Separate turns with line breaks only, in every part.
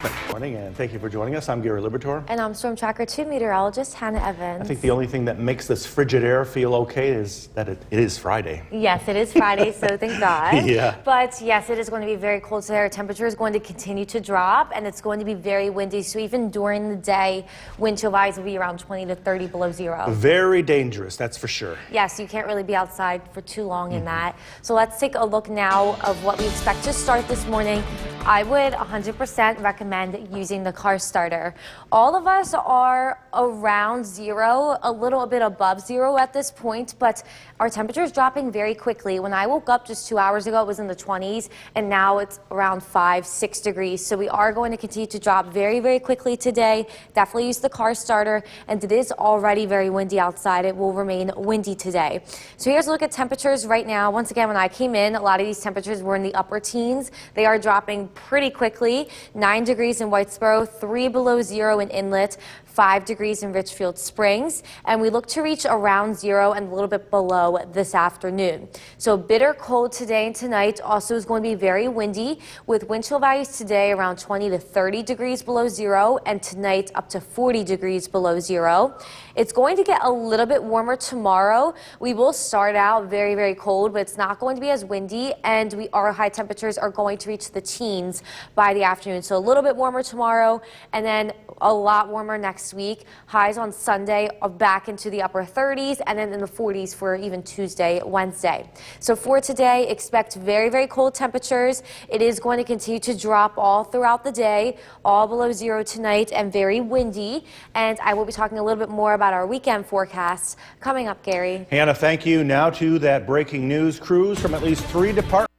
Good morning, and thank you for joining us. I'm Gary Libertor.
And I'm Storm Tracker 2 meteorologist Hannah Evans.
I think the only thing that makes this frigid air feel okay is that it is Friday.
Yes, it is Friday, so thank God.
Yeah.
But yes, it is going to be very cold today. Our temperature is going to continue to drop, and it's going to be very windy. So even during the day, wind chill values will be around 20 to 30 below zero.
Very dangerous, that's for sure.
Yes, you can't really be outside for too long in that. So let's take a look now of what we expect to start this morning. I would 100% recommend using the car starter. All of us are around zero, a little bit above zero at this point, but our temperature is dropping very quickly. When I woke up just 2 hours ago, it was in the 20s, and now it's around 5-6 degrees. So we are going to continue to drop very, very quickly today. Definitely use the car starter, and it is already very windy outside. It will remain windy today. So here's a look at temperatures right now. Once again, when I came in, a lot of these temperatures were in the upper teens. They are dropping pretty quickly. 9 degrees in Whitesboro, 3 below zero in Inlet, 5 degrees in Richfield Springs, and we look to reach around zero and a little bit below this afternoon. So bitter cold today and tonight. Also is going to be very windy with wind chill values today around 20 to 30 degrees below zero, and tonight up to 40 degrees below zero. It's going to get a little bit warmer tomorrow. We will start out very, very cold, but it's not going to be as windy, and our high temperatures are going to reach the teens by the afternoon. So a little bit warmer tomorrow, and then a lot warmer next week. Highs on Sunday are back into the upper 30s, and then in the 40s for even Tuesday, Wednesday. So for today, expect very, very cold temperatures. It is going to continue to drop all throughout the day, all below zero tonight, and very windy. And I will be talking a little bit more about our weekend forecast coming up, Gary.
Hannah, thank you. Now to that breaking news. Crews from at least 3 departments.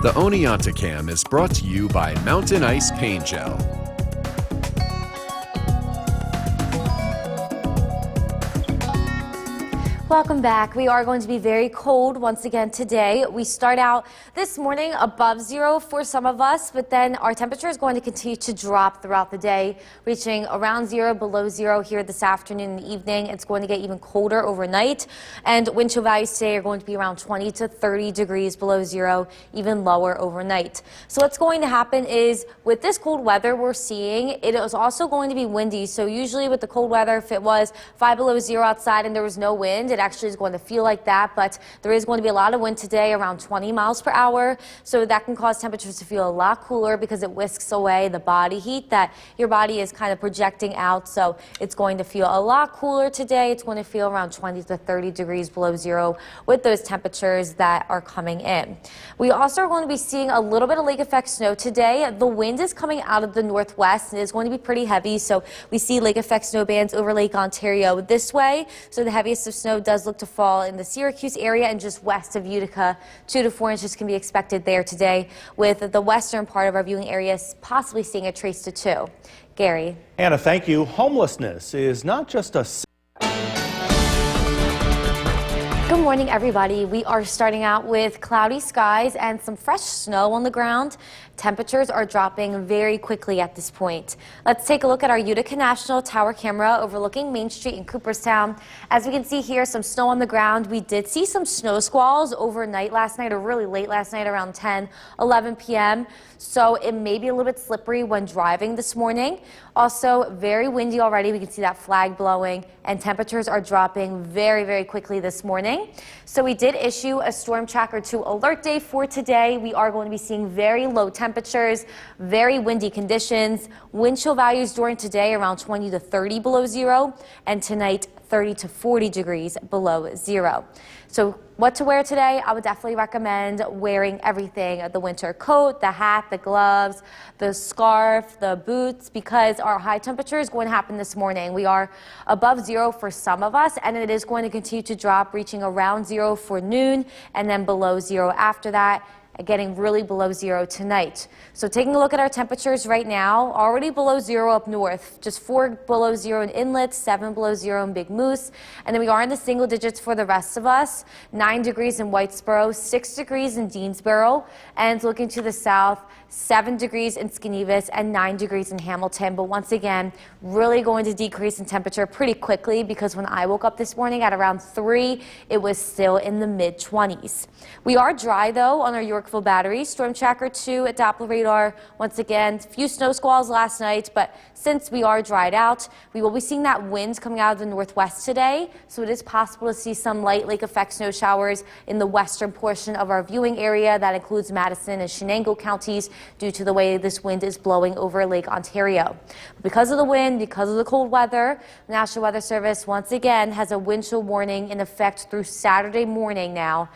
The Oneonta Cam is brought to you by Mountain Ice Paint Gel.
Welcome back. We are going to be very cold once again today. We start out this morning above zero for some of us, but then our temperature is going to continue to drop throughout the day, reaching around zero, below zero here this afternoon and evening. It's going to get even colder overnight, and wind chill values today are going to be around 20 to 30 degrees below zero, even lower overnight. So what's going to happen is with this cold weather we're seeing, it is also going to be windy. So usually with the cold weather, if it was 5 below zero outside and there was no wind, it actually is going to feel like that, but there is going to be a lot of wind today, around 20 miles per hour. So that can cause temperatures to feel a lot cooler because it whisks away the body heat that your body is kind of projecting out. So it's going to feel a lot cooler today. It's going to feel around 20 to 30 degrees below zero with those temperatures that are coming in. We also are going to be seeing a little bit of lake effect snow today. The wind is coming out of the northwest and is going to be pretty heavy. So we see lake effect snow bands over Lake Ontario this way. So the heaviest of snow does look to fall in the Syracuse area and just west of Utica. 2 to 4 inches can be expected there today, with the western part of our viewing area possibly seeing a trace to 2. Gary.
Hannah, thank you. Homelessness is not just a...
Good morning, everybody. We are starting out with cloudy skies and some fresh snow on the ground. Temperatures are dropping very quickly at this point. Let's take a look at our Utica National Tower camera overlooking Main Street in Cooperstown. As we can see here, some snow on the ground. We did see some snow squalls overnight last night, or really late last night, around 10-11 p.m. So it may be a little bit slippery when driving this morning. Also very windy already. We can see that flag blowing, and temperatures are dropping very, very quickly this morning. So we did issue a Storm Tracker 2 alert day for today. We are going to be seeing very low temperatures, very windy conditions. Wind chill values during today around 20 to 30 below zero, and tonight 30 to 40 degrees below zero. So what to wear today? I would definitely recommend wearing everything: the winter coat, the hat, the gloves, the scarf, the boots, because our high temperature is going to happen this morning. We are above zero for some of us, and it is going to continue to drop, reaching around zero for noon and then below zero after that, getting really below zero tonight. So taking a look at our temperatures right now, already below zero up north, just 4 below zero in Inlet, 7 below zero in Big Moose, and then we are in the single digits for the rest of us. 9 degrees in Whitesboro, 6 degrees in Deansboro, and looking to the south, 7 degrees in Skanevis and 9 degrees in Hamilton. But once again, really going to decrease in temperature pretty quickly, because when I woke up this morning at around 3, it was still in the mid-20s. We are dry though on our York Brookville Battery. Storm Tracker 2 at Doppler radar. Once again, a few snow squalls last night, but since we are dried out, we will be seeing that wind coming out of the northwest today. So it is possible to see some light lake effect snow showers in the western portion of our viewing area. That includes Madison and Shenango counties due to the way this wind is blowing over Lake Ontario. Because of the wind, because of the cold weather, the National Weather Service once again has a wind chill warning in effect through Saturday morning now.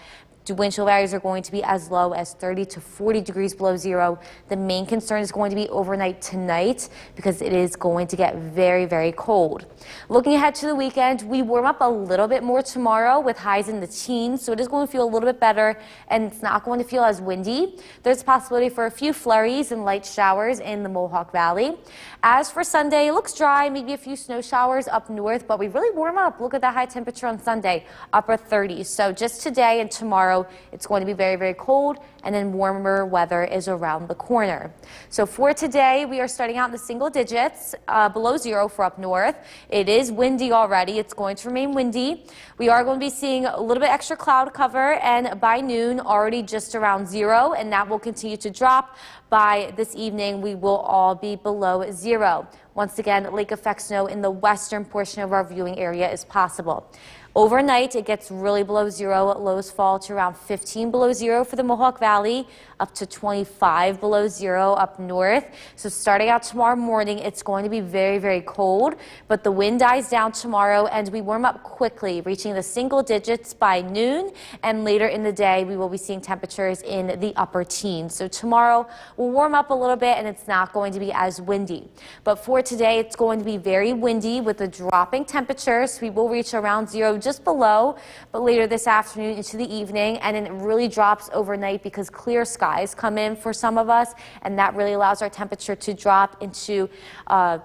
The wind chill values are going to be as low as 30 to 40 degrees below zero. The main concern is going to be overnight tonight because it is going to get very, very cold. Looking ahead to the weekend, we warm up a little bit more tomorrow with highs in the teens, so it is going to feel a little bit better and it's not going to feel as windy. There's a possibility for a few flurries and light showers in the Mohawk Valley. As for Sunday, it looks dry, maybe a few snow showers up north, but we really warm up. Look at that high temperature on Sunday, upper 30s. So just today and tomorrow, it's going to be very, very cold, and then warmer weather is around the corner. So for today, we are starting out in the single digits, below zero for up north. It is windy already. It's going to remain windy. We are going to be seeing a little bit extra cloud cover, and by noon, already just around zero, and that will continue to drop. By this evening, we will all be below zero. Once again, lake effect snow in the western portion of our viewing area is possible. Overnight, it gets really below zero. Lows fall to around 15 below zero for the Mohawk Valley, up to 25 below zero up north. So starting out tomorrow morning, it's going to be very, very cold, but the wind dies down tomorrow and we warm up quickly, reaching the single digits by noon. And later in the day, we will be seeing temperatures in the upper teens. So tomorrow we'll warm up a little bit and it's not going to be as windy. But for today, it's going to be very windy with the dropping temperatures. We will reach around zero, just below, but later this afternoon into the evening, and then it really drops overnight because clear skies come in for some of us, and that really allows our temperature to drop into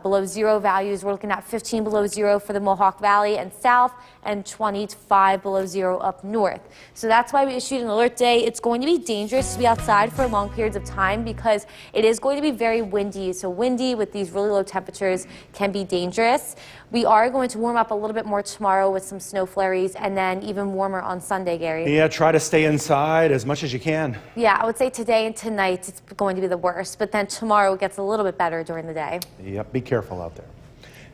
below zero values. We're looking at 15 below zero for the Mohawk Valley and south, and 25 below zero up north. So that's why we issued an alert day. It's going to be dangerous to be outside for long periods of time because it is going to be very windy. So windy with these really low temperatures can be dangerous. We are going to warm up a little bit more tomorrow with some snow flurries, and then even warmer on Sunday, Gary.
Yeah, try to stay inside as much as you can.
Yeah, I would say today and tonight it's going to be the worst, but then tomorrow it gets a little bit better during the day.
Yep, be careful out there.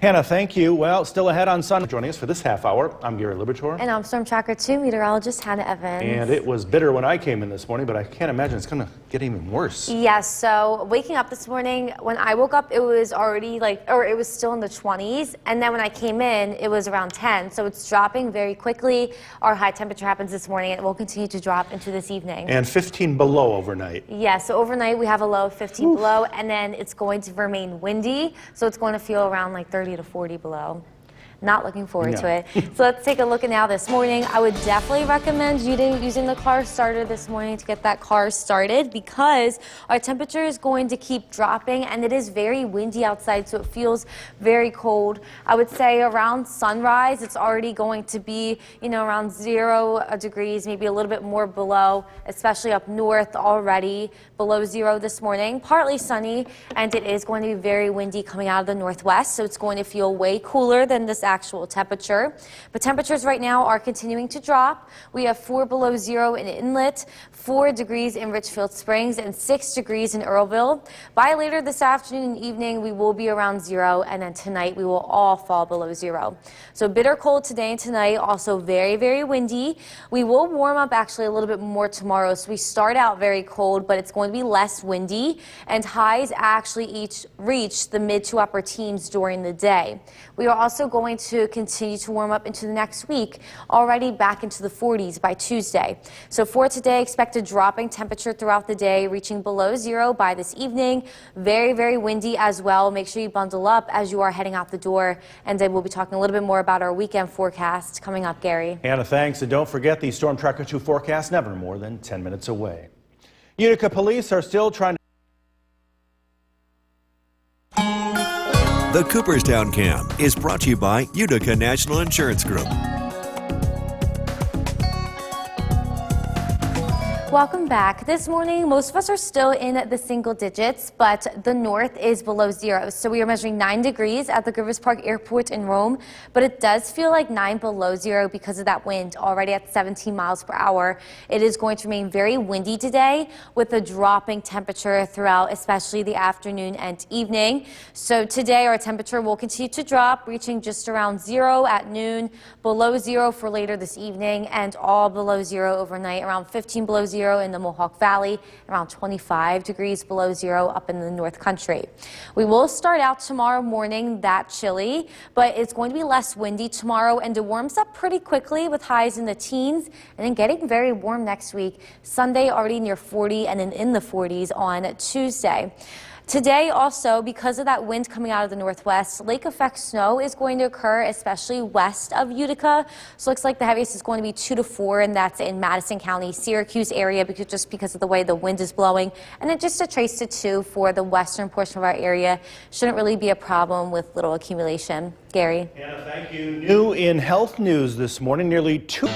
Hannah, thank you. Well, still ahead on Sunday. Joining us for this half hour, I'm Gary Libertor.
And I'm Storm Tracker 2 meteorologist Hannah Evans.
And it was bitter when I came in this morning, but I can't imagine it's going to get even worse.
Yes, so waking up this morning, when I woke up, it was already it was still in the 20s. And then when I came in, it was around 10. So it's dropping very quickly. Our high temperature happens this morning and it will continue to drop into this evening.
And 15 below overnight.
Yeah, so overnight we have a low of 15 below, and then it's going to remain windy. So it's going to feel around like 30 to 40 below. Not looking forward to it. So let's take a look at now this morning. I would definitely recommend using the car starter this morning to get that car started because our temperature is going to keep dropping and it is very windy outside, so it feels very cold. I would say around sunrise, it's already going to be, around 0 degrees, maybe a little bit more below, especially up north already below zero this morning. Partly sunny, and it is going to be very windy coming out of the northwest, so it's going to feel way cooler than this actual temperature. But temperatures right now are continuing to drop. We have 4 below zero in Inlet, 4 degrees in Richfield Springs, and 6 degrees in Earlville. By later this afternoon and evening, we will be around zero, and then tonight we will all fall below zero. So bitter cold today and tonight, also very, very windy. We will warm up actually a little bit more tomorrow, so we start out very cold, but it's going to be less windy, and highs actually each reach the mid to upper teens during the day. We are also going to continue to warm up into the next week, already back into the 40s by Tuesday. So for today, expect a dropping temperature throughout the day, reaching below zero by this evening. Very, very windy as well. Make sure you bundle up as you are heading out the door. And then we'll be talking a little bit more about our weekend forecast coming up, Gary.
Hannah, thanks. And don't forget the Storm Tracker 2 forecast, never more than 10 minutes away. Utica police are still trying to...
The Cooperstown Cam is brought to you by Utica National Insurance Group.
Welcome back. This morning, most of us are still in the single digits, but the north is below zero. So we are measuring 9 degrees at the Griffith Park Airport in Rome, but it does feel like 9 below zero because of that wind already at 17 miles per hour. It is going to remain very windy today with a dropping temperature throughout, especially the afternoon and evening. So today our temperature will continue to drop, reaching just around zero at noon, below zero for later this evening, and all below zero overnight, around 15 below zero in the Mohawk Valley, around 25 degrees below zero up in the North Country. We will start out tomorrow morning that chilly, but it's going to be less windy tomorrow, and it warms up pretty quickly with highs in the teens and then getting very warm next week. Sunday already near 40 and then in the 40s on Tuesday. Today also, because of that wind coming out of the northwest, lake effect snow is going to occur, especially west of Utica. So it looks like the heaviest is going to be 2 to 4, and that's in Madison County, Syracuse area, because of the way the wind is blowing. And then just a trace to 2 for the western portion of our area. Shouldn't really be a problem with little accumulation. Gary.
Anna, thank you. New in health news this morning, nearly 2.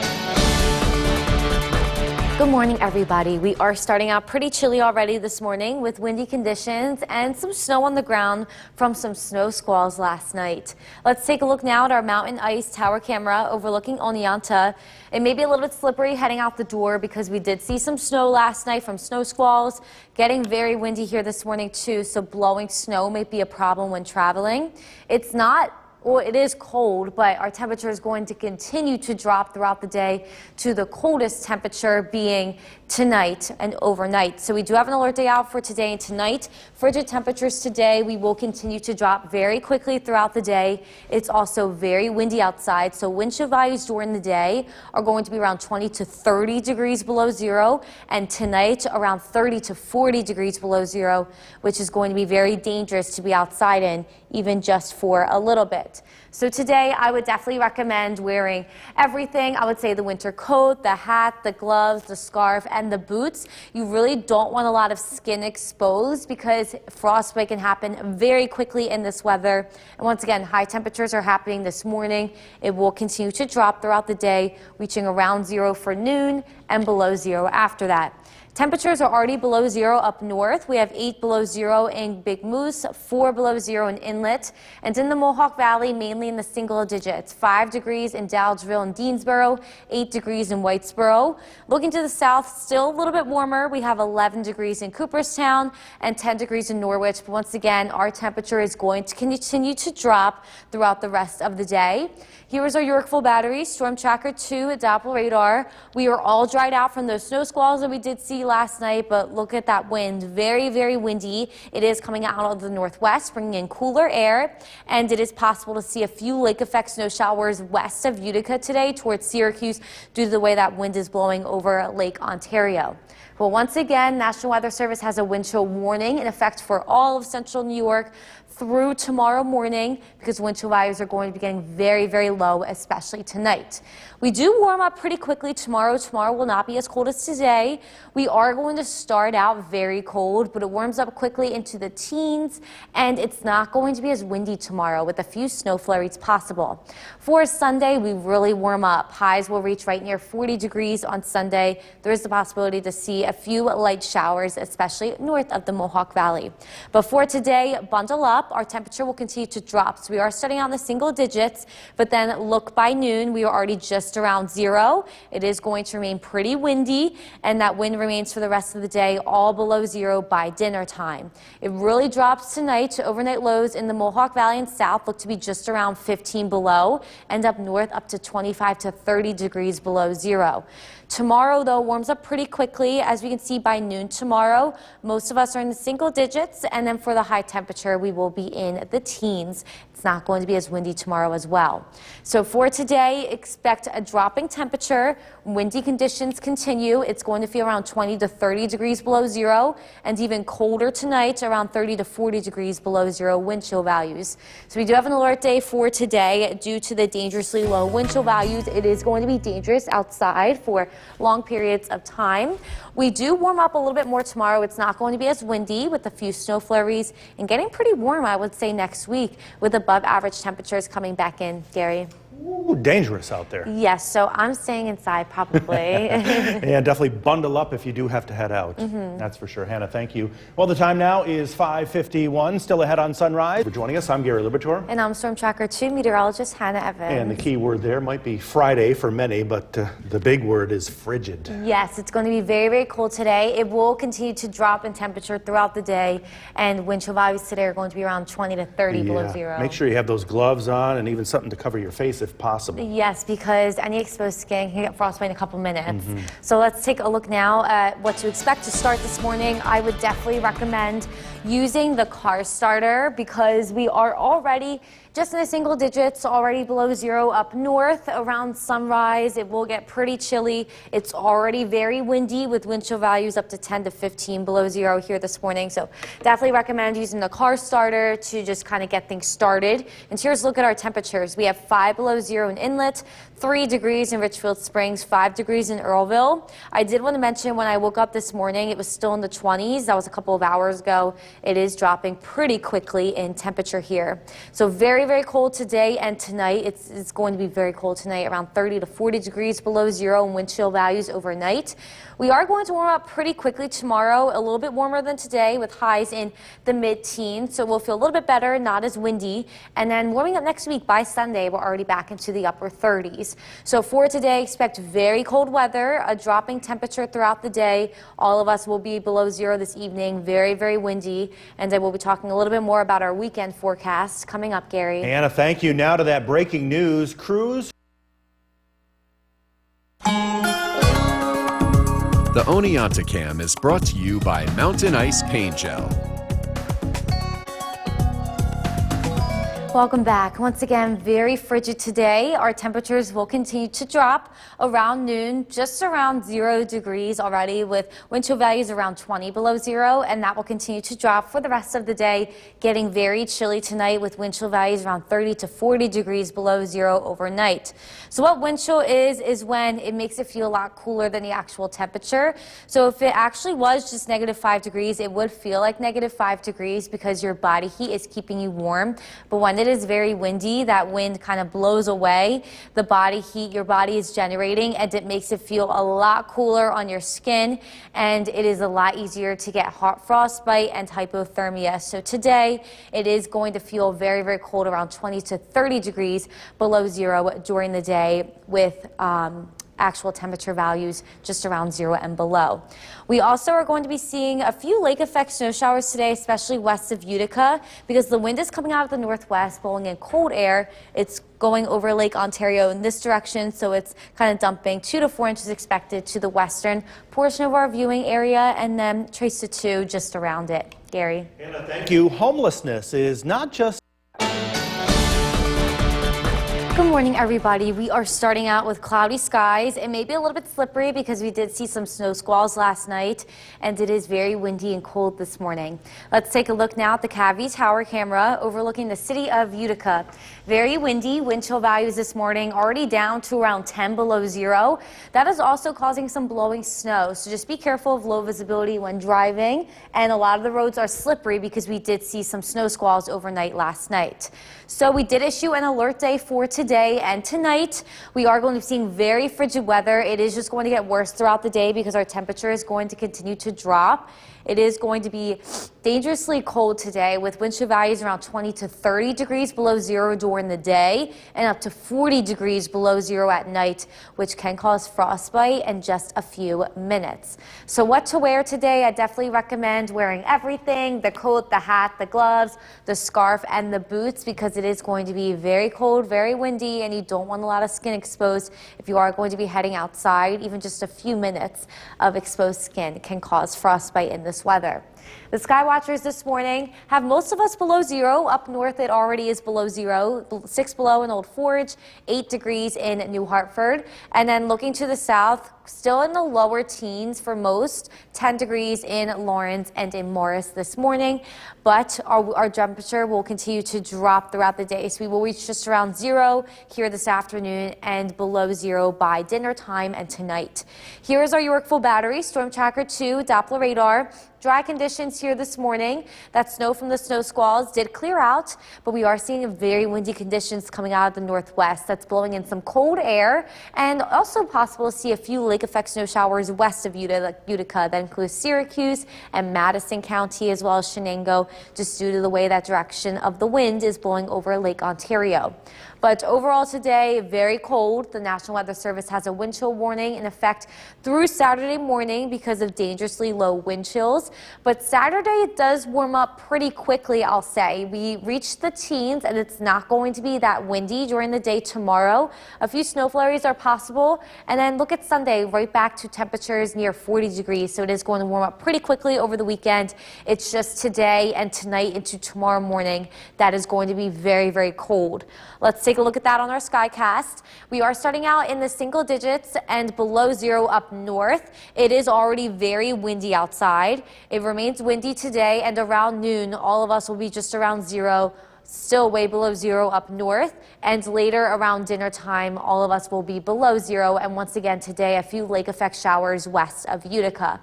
Good morning, everybody. We are starting out pretty chilly already this morning with windy conditions and some snow on the ground from some snow squalls last night. Let's take a look now at our mountain ice tower camera overlooking Oneonta. It may be a little bit slippery heading out the door because we did see some snow last night from snow squalls. Getting very windy here this morning too, so blowing snow may be a problem when traveling. It's not. Well, it is cold, but our temperature is going to continue to drop throughout the day to the coldest temperature being tonight and overnight. So we do have an alert day out for today and tonight. Frigid temperatures today, we will continue to drop very quickly throughout the day. It's also very windy outside, so wind chill values during the day are going to be around 20 to 30 degrees below zero, and tonight around 30 to 40 degrees below zero, which is going to be very dangerous to be outside in, even just for a little bit. So today I would definitely recommend wearing everything. I would say the winter coat, the hat, the gloves, the scarf, and the boots. You really don't want a lot of skin exposed because frostbite can happen very quickly in this weather. And once again, high temperatures are happening this morning. It will continue to drop throughout the day, reaching around zero for noon and below zero after that. Temperatures are already below zero up north. We have 8 below zero in Big Moose, 4 below zero in Inlet, and in the Mohawk Valley, mainly in the single digits. 5 degrees in Dowdesville and Deansboro, 8 degrees in Whitesboro. Looking to the south, still a little bit warmer. We have 11 degrees in Cooperstown and 10 degrees in Norwich. But once again, our temperature is going to continue to drop throughout the rest of the day. Here is our Yorkville battery, Storm Tracker 2 at Doppler radar. We are all dried out from those snow squalls that we did see last night, but look at that wind. Very, very windy. It is coming out of the northwest, bringing in cooler air, and it is possible to see a few lake effect snow showers west of Utica today towards Syracuse due to the way that wind is blowing over Lake Ontario. Well, once again, National Weather Service has a wind chill warning in effect for all of central New York through tomorrow morning because wind chill values are going to be getting very, very low, especially tonight. We do warm up pretty quickly tomorrow. Tomorrow will not be as cold as today. We are going to start out very cold, but it warms up quickly into the teens, and it's not going to be as windy tomorrow with a few snow flurries possible. For Sunday, we really warm up. Highs will reach right near 40 degrees on Sunday. There is the possibility to see a few light showers, especially north of the Mohawk Valley. But for today, bundle up. Our temperature will continue to drop. So we are starting out in the single digits, but then look by noon, we are already just around zero. It is going to remain pretty windy, and that wind remains for the rest of the day, all below zero by dinner time. It really drops tonight. Overnight lows in the Mohawk Valley and south look to be just around 15 below, and up north up to 25 to 30 degrees below zero. Tomorrow, though, warms up pretty quickly. As we can see by noon tomorrow, most of us are in the single digits, and then for the high temperature, we will be in the teens. It's not going to be as windy tomorrow as well. So for today, expect a dropping temperature. Windy conditions continue. It's going to feel around 20 to 30 degrees below zero, and even colder tonight, around 30 to 40 degrees below zero wind chill values. So we do have an alert day for today due to the dangerously low wind chill values. It is going to be dangerous outside for long periods of time. We do warm up a little bit more tomorrow. It's not going to be as windy with a few snow flurries and getting pretty warm, I would say, next week with above average temperatures coming back in. Gary.
Ooh, dangerous out there.
Yes, so I'm staying inside probably.
And definitely bundle up if you do have to head out. That's for sure. Hannah, thank you. Well, the time now is 5:51. Still ahead on Sunrise. For joining us, I'm Gary Libitor.
And I'm Storm Tracker 2 meteorologist Hannah Evans.
And the key word there might be Friday for many, but the big word is frigid.
Yes, it's going to be very, very cold today. It will continue to drop in temperature throughout the day, and wind chill values today are going to be around 20 to 30 below zero.
Make sure you have those gloves on and even something to cover your face if possible.
Yes, because any exposed skin can get frostbite in a couple minutes. So let's take a look now at what to expect to start this morning. I would definitely recommend using the car starter because we are already just in the single digits, already below zero up north. Around sunrise, it will get pretty chilly. It's already very windy with wind chill values up to 10 to 15 below zero here this morning. So definitely recommend using the car starter to just kind of get things started. And here's a look at our temperatures. We have 5 below zero in Inlet, 3 degrees in Richfield Springs, 5 degrees in Earlville. I did want to mention when I woke up this morning, it was still in the 20s. That was a couple of hours ago. It is dropping pretty quickly in temperature here. So very, very cold today and tonight. It's going to be very cold tonight, around 30 to 40 degrees below zero in wind chill values overnight. We are going to warm up pretty quickly tomorrow, a little bit warmer than today with highs in the mid-teens. So we'll feel a little bit better, not as windy. And then warming up next week by Sunday, we're already back into the upper 30s. So for today, expect very cold weather, a dropping temperature throughout the day. All of us will be below zero this evening, very, very windy. And I will be talking a little bit more about our weekend forecast coming up, Gary.
Anna, thank you. Now to that breaking news. Crews.
The Oneonta Cam is brought to you by Mountain Ice Paint Gel.
Welcome back. Once again, very frigid today. Our temperatures will continue to drop around noon, just around 0 degrees already, with wind chill values around 20 below zero, and that will continue to drop for the rest of the day, getting very chilly tonight with wind chill values around 30 to 40 degrees below zero overnight. So what wind chill is when it makes it feel a lot cooler than the actual temperature. So if it actually was just -5 degrees, it would feel like -5 degrees because your body heat is keeping you warm. But when it is very windy, that wind kind of blows away the body heat your body is generating, and it makes it feel a lot cooler on your skin, and it is a lot easier to get hot frostbite and hypothermia. So today it is going to feel very, very cold, around 20 to 30 degrees below zero during the day with actual temperature values just around zero and below. We also are going to be seeing a few lake effect snow showers today, especially west of Utica, because the wind is coming out of the northwest, blowing in cold air. It's going over Lake Ontario in this direction, so it's kind of dumping 2 to 4 inches expected to the western portion of our viewing area, and then trace to 2 just around it. Gary.
Anna, thank you. Homelessness is not just
Good morning, everybody. We are starting out with cloudy skies. It may be a little bit slippery because we did see some snow squalls last night, and it is very windy and cold this morning. Let's take a look now at the Cavie Tower camera overlooking the city of Utica. Very windy, wind chill values this morning already down to around 10 below zero. That is also causing some blowing snow, so just be careful of low visibility when driving. And a lot of the roads are slippery because we did see some snow squalls overnight last night. So we did issue an alert day for today and tonight. We are going to be seeing very frigid weather. It is just going to get worse throughout the day because our temperature is going to continue to drop. It is going to be dangerously cold today with wind chill values around 20 to 30 degrees below zero during the day and up to 40 degrees below zero at night, which can cause frostbite in just a few minutes. So what to wear today? I definitely recommend wearing everything: the coat, the hat, the gloves, the scarf, and the boots, because it is going to be very cold, very windy, and you don't want a lot of skin exposed if you are going to be heading outside. Even just a few minutes of exposed skin can cause frostbite in this weather. The sky watchers this morning have most of us below zero. Up north, it already is below zero, 6 below in Old Forge, 8 degrees in New Hartford. And then looking to the south, still in the lower teens for most, 10 degrees in Lawrence and in Morris this morning. But our temperature will continue to drop throughout the day. So we will reach just around zero here this afternoon and below zero by dinner time and tonight. Here is our Yorkville battery, Storm Tracker 2, Doppler radar. Dry conditions here this morning. That snow from the snow squalls did clear out, but we are seeing very windy conditions coming out of the northwest. That's blowing in some cold air, and also possible to see a few lake effect snow showers west of Utica. That includes Syracuse and Madison County, as well as Shenango, just due to the way that direction of the wind is blowing over Lake Ontario. But overall today, very cold. The National Weather Service has a wind chill warning in effect through Saturday morning because of dangerously low wind chills. But Saturday, it does warm up pretty quickly, I'll say. We reached the teens, and it's not going to be that windy during the day tomorrow. A few snow flurries are possible. And then look at Sunday, right back to temperatures near 40 degrees. So it is going to warm up pretty quickly over the weekend. It's just today and tonight into tomorrow morning that is going to be very, very cold. Let's take a look at that on our Skycast. We are starting out in the single digits and below zero up north. It is already very windy outside. It remains windy today, and around noon, all of us will be just around zero, still way below zero up north. And later around dinner time, all of us will be below zero. And once again today, a few lake effect showers west of Utica.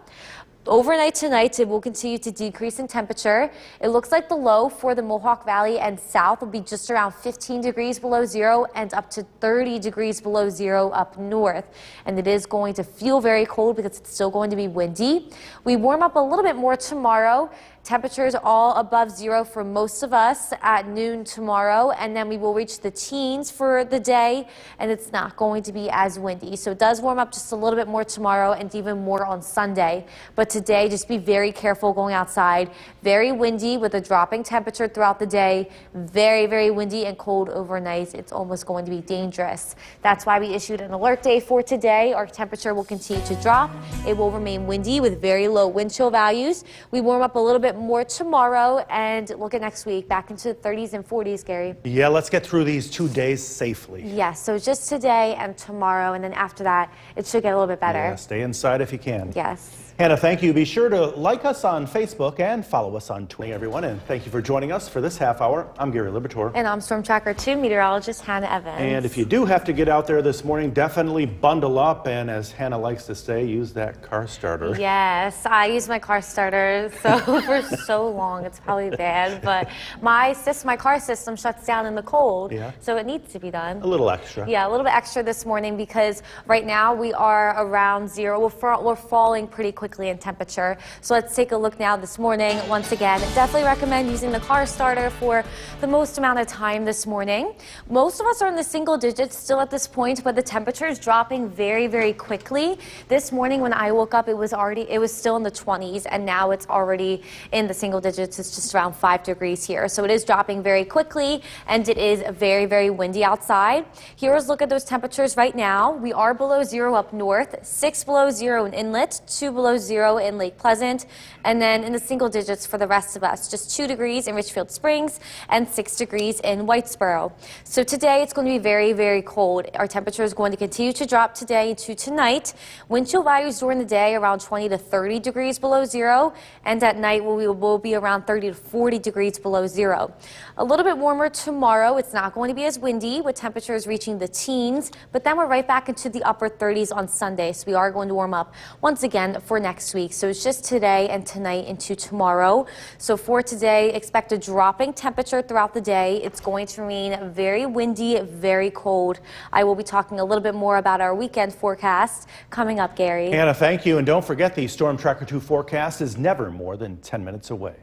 Overnight tonight, it will continue to decrease in temperature. It looks like the low for the Mohawk Valley and south will be just around 15 degrees below zero and up to 30 degrees below zero up north. And it is going to feel very cold because it's still going to be windy. We warm up a little bit more tomorrow. Temperatures all above zero for most of us at noon tomorrow, and then we will reach the teens for the day, and it's not going to be as windy. So it does warm up just a little bit more tomorrow and even more on Sunday. But today, just be very careful going outside. Very windy with a dropping temperature throughout the day. Very, very windy and cold overnight. It's almost going to be dangerous. That's why we issued an alert day for today. Our temperature will continue to drop. It will remain windy with very low wind chill values. We warm up a little bit more tomorrow, and look at next week back into the 30s and 40s, Gary.
Yeah, let's get through these 2 days safely.
Yes, so just today and tomorrow, and then after that, it should get a little bit better.
Yeah, stay inside if you can.
Yes.
Hannah, thank you. Be sure to like us on Facebook and follow us on Twitter, everyone. And thank you for joining us for this half hour. I'm Gary Liberatore.
And I'm Storm Tracker 2 meteorologist Hannah Evans.
And if you do have to get out there this morning, definitely bundle up. And as Hannah likes to say, use that car starter.
Yes, I use my car starter for so long. It's probably bad, but my car system shuts down in the cold.
Yeah.
So it needs to be done.
A little extra.
Yeah, a little bit extra this morning because right now we are around zero. We're falling pretty quickly in temperature. So let's take a look now this morning. Once again, definitely recommend using the car starter for the most amount of time this morning. Most of us are in the single digits still at this point, but the temperature is dropping very, very quickly. This morning when I woke up, it was still in the 20s, and now it's already in the single digits. It's just around 5 degrees here. So it is dropping very quickly, and it is very, very windy outside. Here's a look at those temperatures right now. We are below zero up north, 6 below zero in Inlet, 2 below zero in Lake Pleasant, and then in the single digits for the rest of us, just 2 degrees in Richfield Springs and 6 degrees in Whitesboro. So today it's going to be very, very cold. Our temperature is going to continue to drop today to tonight. Wind chill values during the day around 20 to 30 degrees below zero, and at night we will be around 30 to 40 degrees below zero. A little bit warmer tomorrow. It's not going to be as windy with temperatures reaching the teens, but then we're right back into the upper 30s on Sunday. So we are going to warm up once again for next week. So it's just today and tonight into tomorrow. So for today, expect a dropping temperature throughout the day. It's going to remain very windy, very cold. I will be talking a little bit more about our weekend forecast coming up, Gary.
Hannah, thank you. And don't forget, the Storm Tracker 2 forecast is never more than 10 minutes away.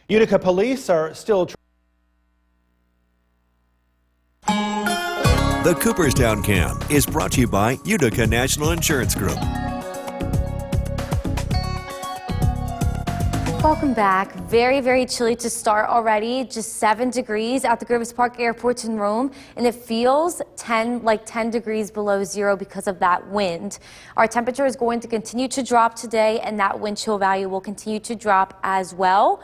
Utica police are still
The Cooperstown Cam is brought to you by Utica National Insurance Group.
Welcome back. Very, very chilly to start already. Just 7 degrees at the Griffith Park Airport in Rome, and it feels 10 degrees below zero because of that wind. Our temperature is going to continue to drop today, and that wind chill value will continue to drop as well.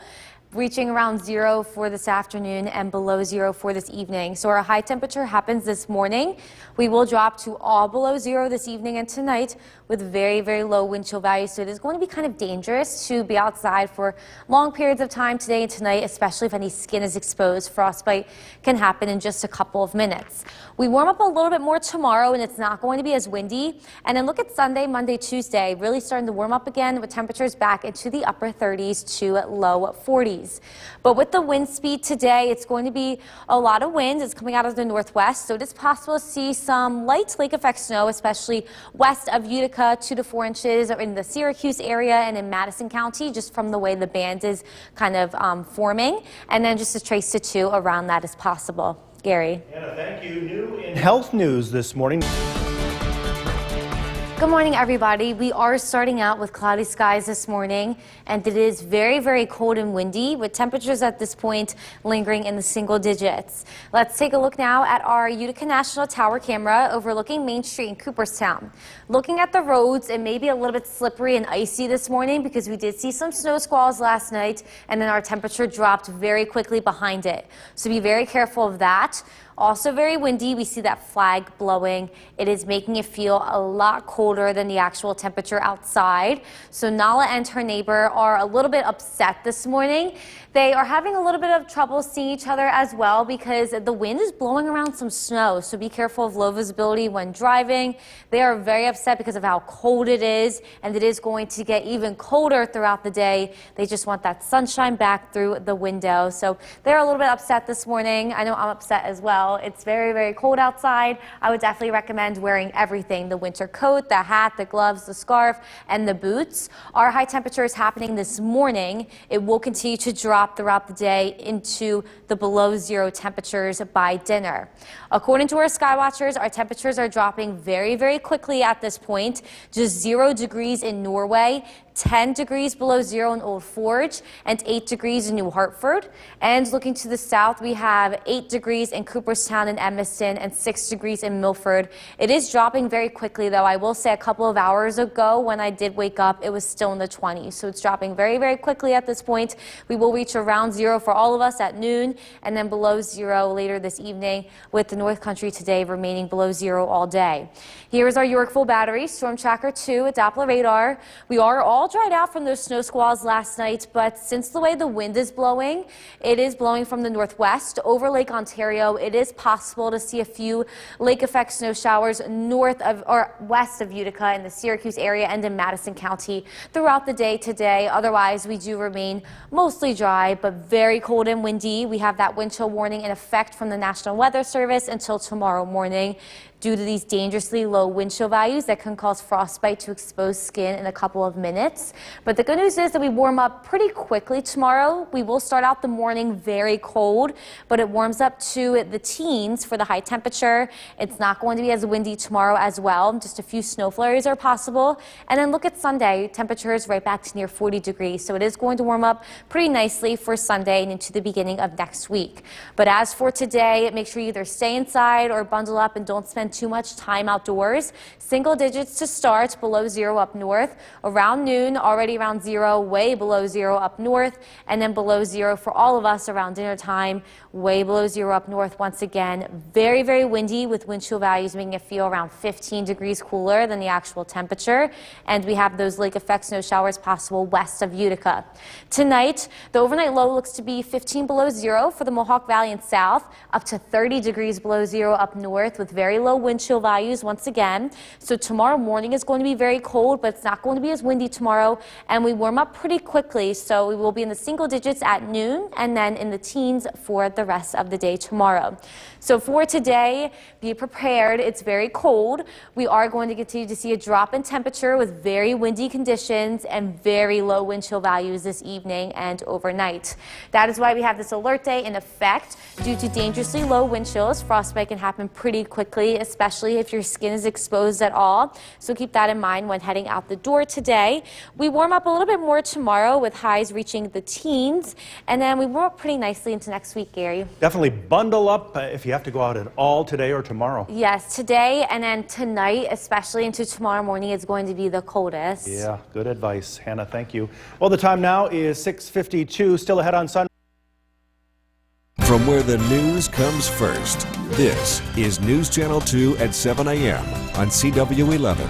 reaching around 0 for this afternoon and below 0 for this evening. So our high temperature happens this morning. We will drop to all below 0 this evening and tonight with very, very low wind chill values. So it is going to be kind of dangerous to be outside for long periods of time today and tonight, especially if any skin is exposed. Frostbite can happen in just a couple of minutes. We warm up a little bit more tomorrow and it's not going to be as windy. And then look at Sunday, Monday, Tuesday, really starting to warm up again with temperatures back into the upper 30s to low 40s. But with the wind speed today, it's going to be a lot of wind. It's coming out of the northwest, so it is possible to see some light lake effect snow, especially west of Utica, 2 to 4 inches in the Syracuse area and in Madison County, just from the way the band is kind of forming. And then just a trace to 2 around that is possible. Gary.
Anna, thank you. New in health news this morning.
Good morning, everybody. We are starting out with cloudy skies this morning, and it is very, very cold and windy with temperatures at this point lingering in the single digits. Let's take a look now at our Utica National Tower camera overlooking Main Street in Cooperstown. Looking at the roads, it may be a little bit slippery and icy this morning because we did see some snow squalls last night, and then our temperature dropped very quickly behind it. So be very careful of that. Also very windy. We see that flag blowing. It is making it feel a lot colder than the actual temperature outside. So Nala and her neighbor are a little bit upset this morning. They are having a little bit of trouble seeing each other as well because the wind is blowing around some snow. So be careful of low visibility when driving. They are very upset because of how cold it is, and it is going to get even colder throughout the day. They just want that sunshine back through the window. So they're a little bit upset this morning. I know I'm upset as well. It's very, very cold outside. I would definitely recommend wearing everything: the winter coat, the hat, the gloves, the scarf, and the boots. Our high temperature is happening this morning. It will continue to drop throughout the day into the below 0 temperatures by dinner. According to our sky watchers, our temperatures are dropping very, very quickly at this point. Just 0 degrees in Norway, 10 degrees below 0 in Old Forge, and 8 degrees in New Hartford. And looking to the south, we have 8 degrees in Cooperstown and Evanston and 6 degrees in Milford. It is dropping very quickly, though. I will say a couple of hours ago when I did wake up, it was still in the 20s. So it's dropping very, very quickly at this point. We will reach around 0 for all of us at noon, and then below 0 later this evening, with the North Country today remaining below 0 all day. Here is our Yorkville battery, Storm Tracker 2 at Doppler radar. We are all dried out from those snow squalls last night, but since the way the wind is blowing, it is blowing from the northwest over Lake Ontario. It is possible to see a few lake effect snow showers north of or west of Utica in the Syracuse area and in Madison County throughout the day today. Otherwise, we do remain mostly dry, but very cold and windy. We have that wind chill warning in effect from the National Weather Service until tomorrow morning, due to these dangerously low wind chill values that can cause frostbite to exposed skin in a couple of minutes. But the good news is that we warm up pretty quickly tomorrow. We will start out the morning very cold, but it warms up to the teens for the high temperature. It's not going to be as windy tomorrow as well. Just a few snow flurries are possible. And then look at Sunday. Temperatures right back to near 40 degrees. So it is going to warm up pretty nicely for Sunday and into the beginning of next week. But as for today, make sure you either stay inside or bundle up and don't spend too much time outdoors. Single digits to start, below 0 up north. Around noon, already around 0, way below 0 up north, and then below 0 for all of us around dinner time, way below 0 up north once again. Very, very windy with wind chill values making it feel around 15 degrees cooler than the actual temperature. And we have those lake effect snow showers possible west of Utica. Tonight, the overnight low looks to be 15 below 0 for the Mohawk Valley and south, up to 30 degrees below 0 up north with very low wind chill values once again. So tomorrow morning is going to be very cold, but it's not going to be as windy tomorrow, and we warm up pretty quickly. So we will be in the single digits at noon and then in the teens for the rest of the day tomorrow. So for today, be prepared. It's very cold. We are going to continue to see a drop in temperature with very windy conditions and very low wind chill values this evening and overnight. That is why we have this alert day in effect due to dangerously low wind chills. Frostbite can happen pretty quickly, especially if your skin is exposed at all. So keep that in mind when heading out the door today. We warm up a little bit more tomorrow with highs reaching the teens, and then we warm up pretty nicely into next week, Gary.
Definitely bundle up if you have to go out at all today or tomorrow.
Yes, today and then tonight, especially into tomorrow morning, is going to be the coldest.
Yeah, good advice, Hannah. Thank you. Well, the time now is 6:52. Still ahead on Sun.
From where the news comes first, this is News Channel 2 at 7 a.m. on CW11.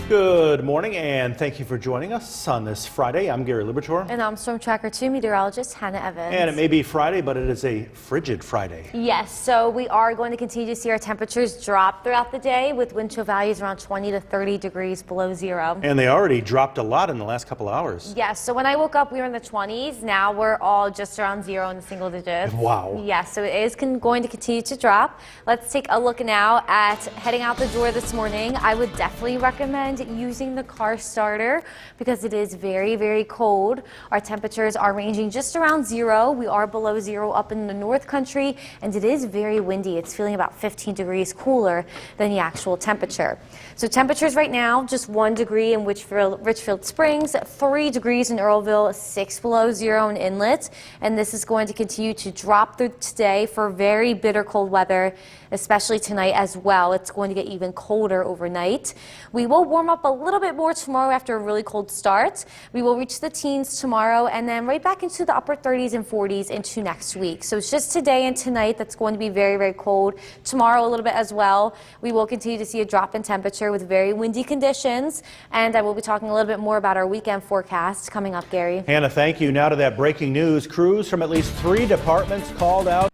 Good morning, and thank you for joining us on this Friday. I'm Gary Liberatore.
And I'm Storm Tracker 2 meteorologist Hannah Evans.
And it may be Friday, but it is a frigid Friday.
Yes, so we are going to continue to see our temperatures drop throughout the day with wind chill values around 20 to 30 degrees below zero.
And they already dropped a lot in the last couple hours.
Yes, so when I woke up, we were in the 20s. Now we're all just around zero in the single digits.
Wow.
Yes, so it is going to continue to drop. Let's take a look now at heading out the door this morning. I would definitely recommend using the car starter because it is very, very cold. Our temperatures are ranging just around zero. We are below zero up in the North Country, and it is very windy. It's feeling about 15 degrees cooler than the actual temperature. So temperatures right now, just 1 degree in Richfield Springs, 3 degrees in Earlville, 6 below zero in Inlet, and this is going to continue to drop through today for very bitter cold weather, especially tonight as well. It's going to get even colder overnight. We will warm up a little bit more tomorrow after a really cold start. We will reach the teens tomorrow and then right back into the upper 30s and 40s into next week. So it's just today and tonight that's going to be very, very cold. Tomorrow a little bit as well. We will continue to see a drop in temperature with very windy conditions, and I will be talking a little bit more about our weekend forecast coming up, Gary.
Hannah, thank you. Now to that breaking news. Crews from at least 3 departments called out.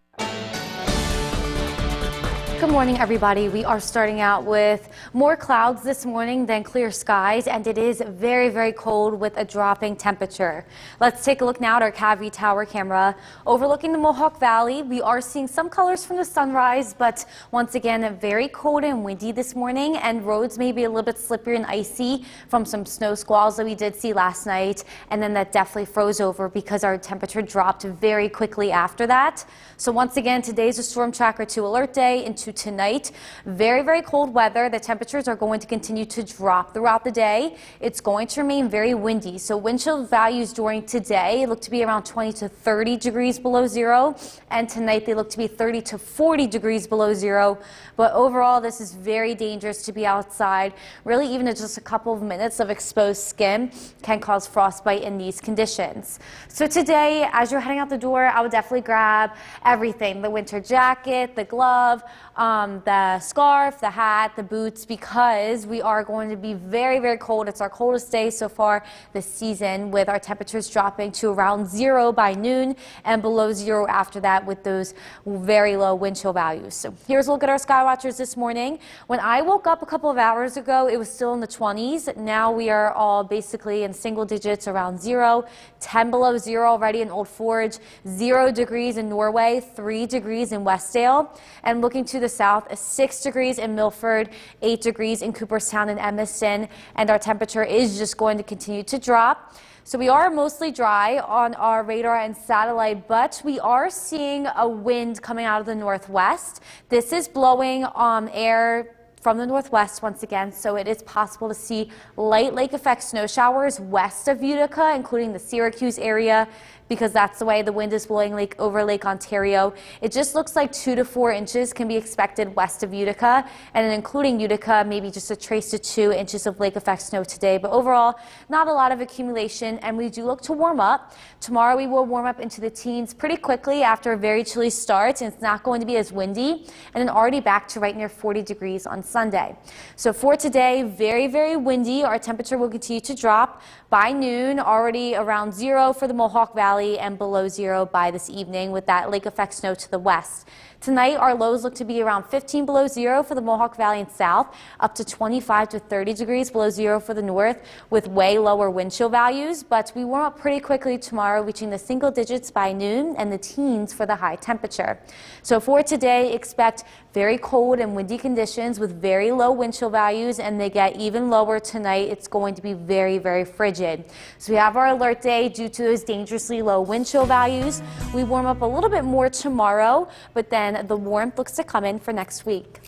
Good morning, everybody. We are starting out with more clouds this morning than clear skies, and it is very, very cold with a dropping temperature. Let's take a look now at our Cavie Tower camera. Overlooking the Mohawk Valley, we are seeing some colors from the sunrise, but once again, very cold and windy this morning, and roads may be a little bit slippery and icy from some snow squalls that we did see last night, and then that definitely froze over because our temperature dropped very quickly after that. So once again, today's a Storm Tracker 2 alert day into tonight. Very, very cold weather. The temperatures are going to continue to drop throughout the day. It's going to remain very windy. So wind chill values during today look to be around 20 to 30 degrees below zero. And tonight they look to be 30 to 40 degrees below zero. But overall, this is very dangerous to be outside. Really, even just a couple of minutes of exposed skin can cause frostbite in these conditions. So today, as you're heading out the door, I would definitely grab everything: the winter jacket, the glove, the scarf, the hat, the boots, because we are going to be very, very cold. It's our coldest day so far this season, with our temperatures dropping to around zero by noon and below zero after that with those very low wind chill values. So here's a look at our sky watchers this morning. When I woke up a couple of hours ago, it was still in the 20s. Now we are all basically in single digits around zero, 10 below zero already in Old Forge, 0 degrees in Norway, 3 degrees in Westdale, and looking to the south, 6 degrees in Milford, 8 degrees in Cooperstown and Emerson, and our temperature is just going to continue to drop. So we are mostly dry on our radar and satellite, but we are seeing a wind coming out of the northwest. This is blowing air from the northwest once again, so it is possible to see light lake effect snow showers west of Utica, including the Syracuse area, because that's the way the wind is blowing over Lake Ontario. It just looks like 2 to 4 inches can be expected west of Utica, and including Utica, maybe just a trace to 2 inches of lake effect snow today. But overall, not a lot of accumulation, and we do look to warm up. Tomorrow we will warm up into the teens pretty quickly after a very chilly start, and it's not going to be as windy, and then already back to right near 40 degrees on Sunday. So for today, very, very windy. Our temperature will continue to drop. By noon, already around zero for the Mohawk Valley and below zero by this evening with that lake effect snow to the west. Tonight, our lows look to be around 15 below zero for the Mohawk Valley and south, up to 25 to 30 degrees below zero for the north with way lower wind chill values. But we warm up pretty quickly tomorrow, reaching the single digits by noon and the teens for the high temperature. So for today, expect very cold and windy conditions with very low wind chill values, and they get even lower tonight. It's going to be very, very frigid. So we have our alert day due to those dangerously low wind chill values. We warm up a little bit more tomorrow, but then the warmth looks to come in for next week.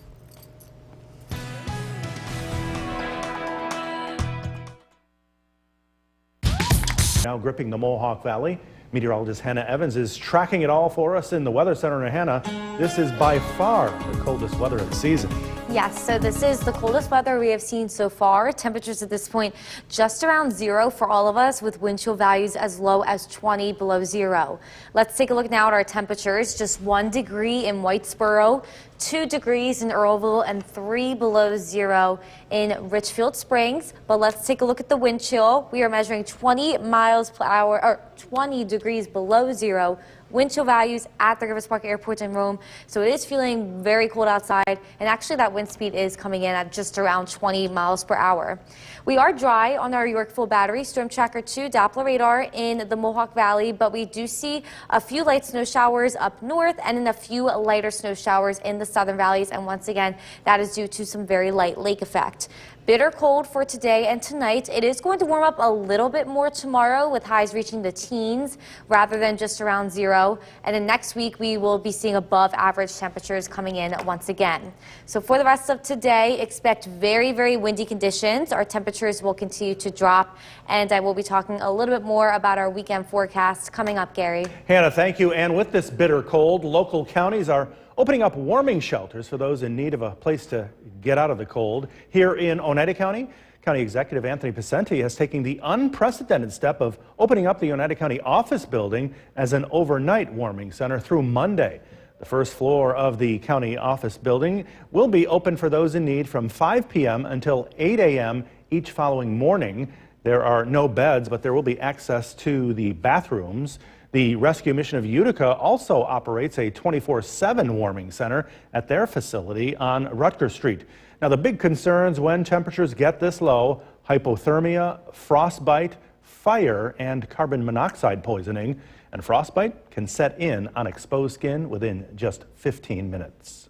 now gripping the Mohawk Valley. Meteorologist Hannah Evans is tracking it all for us in the Weather Center. And Hannah, this is by far the coldest weather of the season.
Yes, so this is the coldest weather we have seen so far. Temperatures at this point just around 0 for all of us, with wind chill values as low as 20 below 0. Let's take a look now at our temperatures. Just 1 degree in Whitesboro, 2 degrees in Earlville, and 3 below 0 in Richfield Springs. But let's take a look at the wind chill. We are measuring 20 miles per hour, or 20 degrees below 0. Wind chill values at the Rivers Park Airport in Rome. So it is feeling very cold outside, and actually that wind speed is coming in at just around 20 miles per hour. We are dry on our Yorkville Battery Storm Tracker 2 Doppler radar in the Mohawk Valley, but we do see a few light snow showers up north and then a few lighter snow showers in the southern valleys. And once again, that is due to some very light lake effect. Bitter cold for today and tonight. It is going to warm up a little bit more tomorrow, with highs reaching the teens rather than just around 0. And then next week we will be seeing above average temperatures coming in once again. So for the rest of today, expect very, very windy conditions. Our temperatures will continue to drop, and I will be talking a little bit more about our weekend forecast coming up, Gary.
Hannah, thank you. And with this bitter cold, local counties are opening up warming shelters for those in need of a place to get out of the cold. Here in Oneida County, County Executive Anthony Picente has taken the unprecedented step of opening up the Oneida County office building as an overnight warming center through Monday. The first floor of the county office building will be open for those in need from 5 p.m. until 8 a.m. each following morning. There are no beds, but there will be access to the bathrooms. The Rescue Mission of Utica also operates a 24/7 warming center at their facility on Rutger Street. Now, the big concerns when temperatures get this low: hypothermia, frostbite, fire, and carbon monoxide poisoning. And frostbite can set in on exposed skin within just 15 minutes.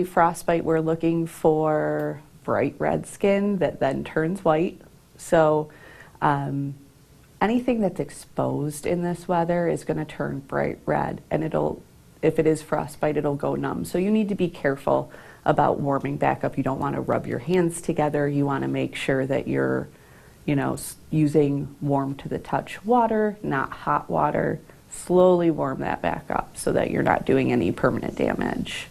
Frostbite, we're looking for bright red skin that then turns white. So anything that's exposed in this weather is going to turn bright red, and if it is frostbite, it'll go numb. So you need to be careful about warming back up. You don't want to rub your hands together. You want to make sure that you're, using warm to the touch water, not hot water. Slowly warm that back up so that you're not doing any permanent damage.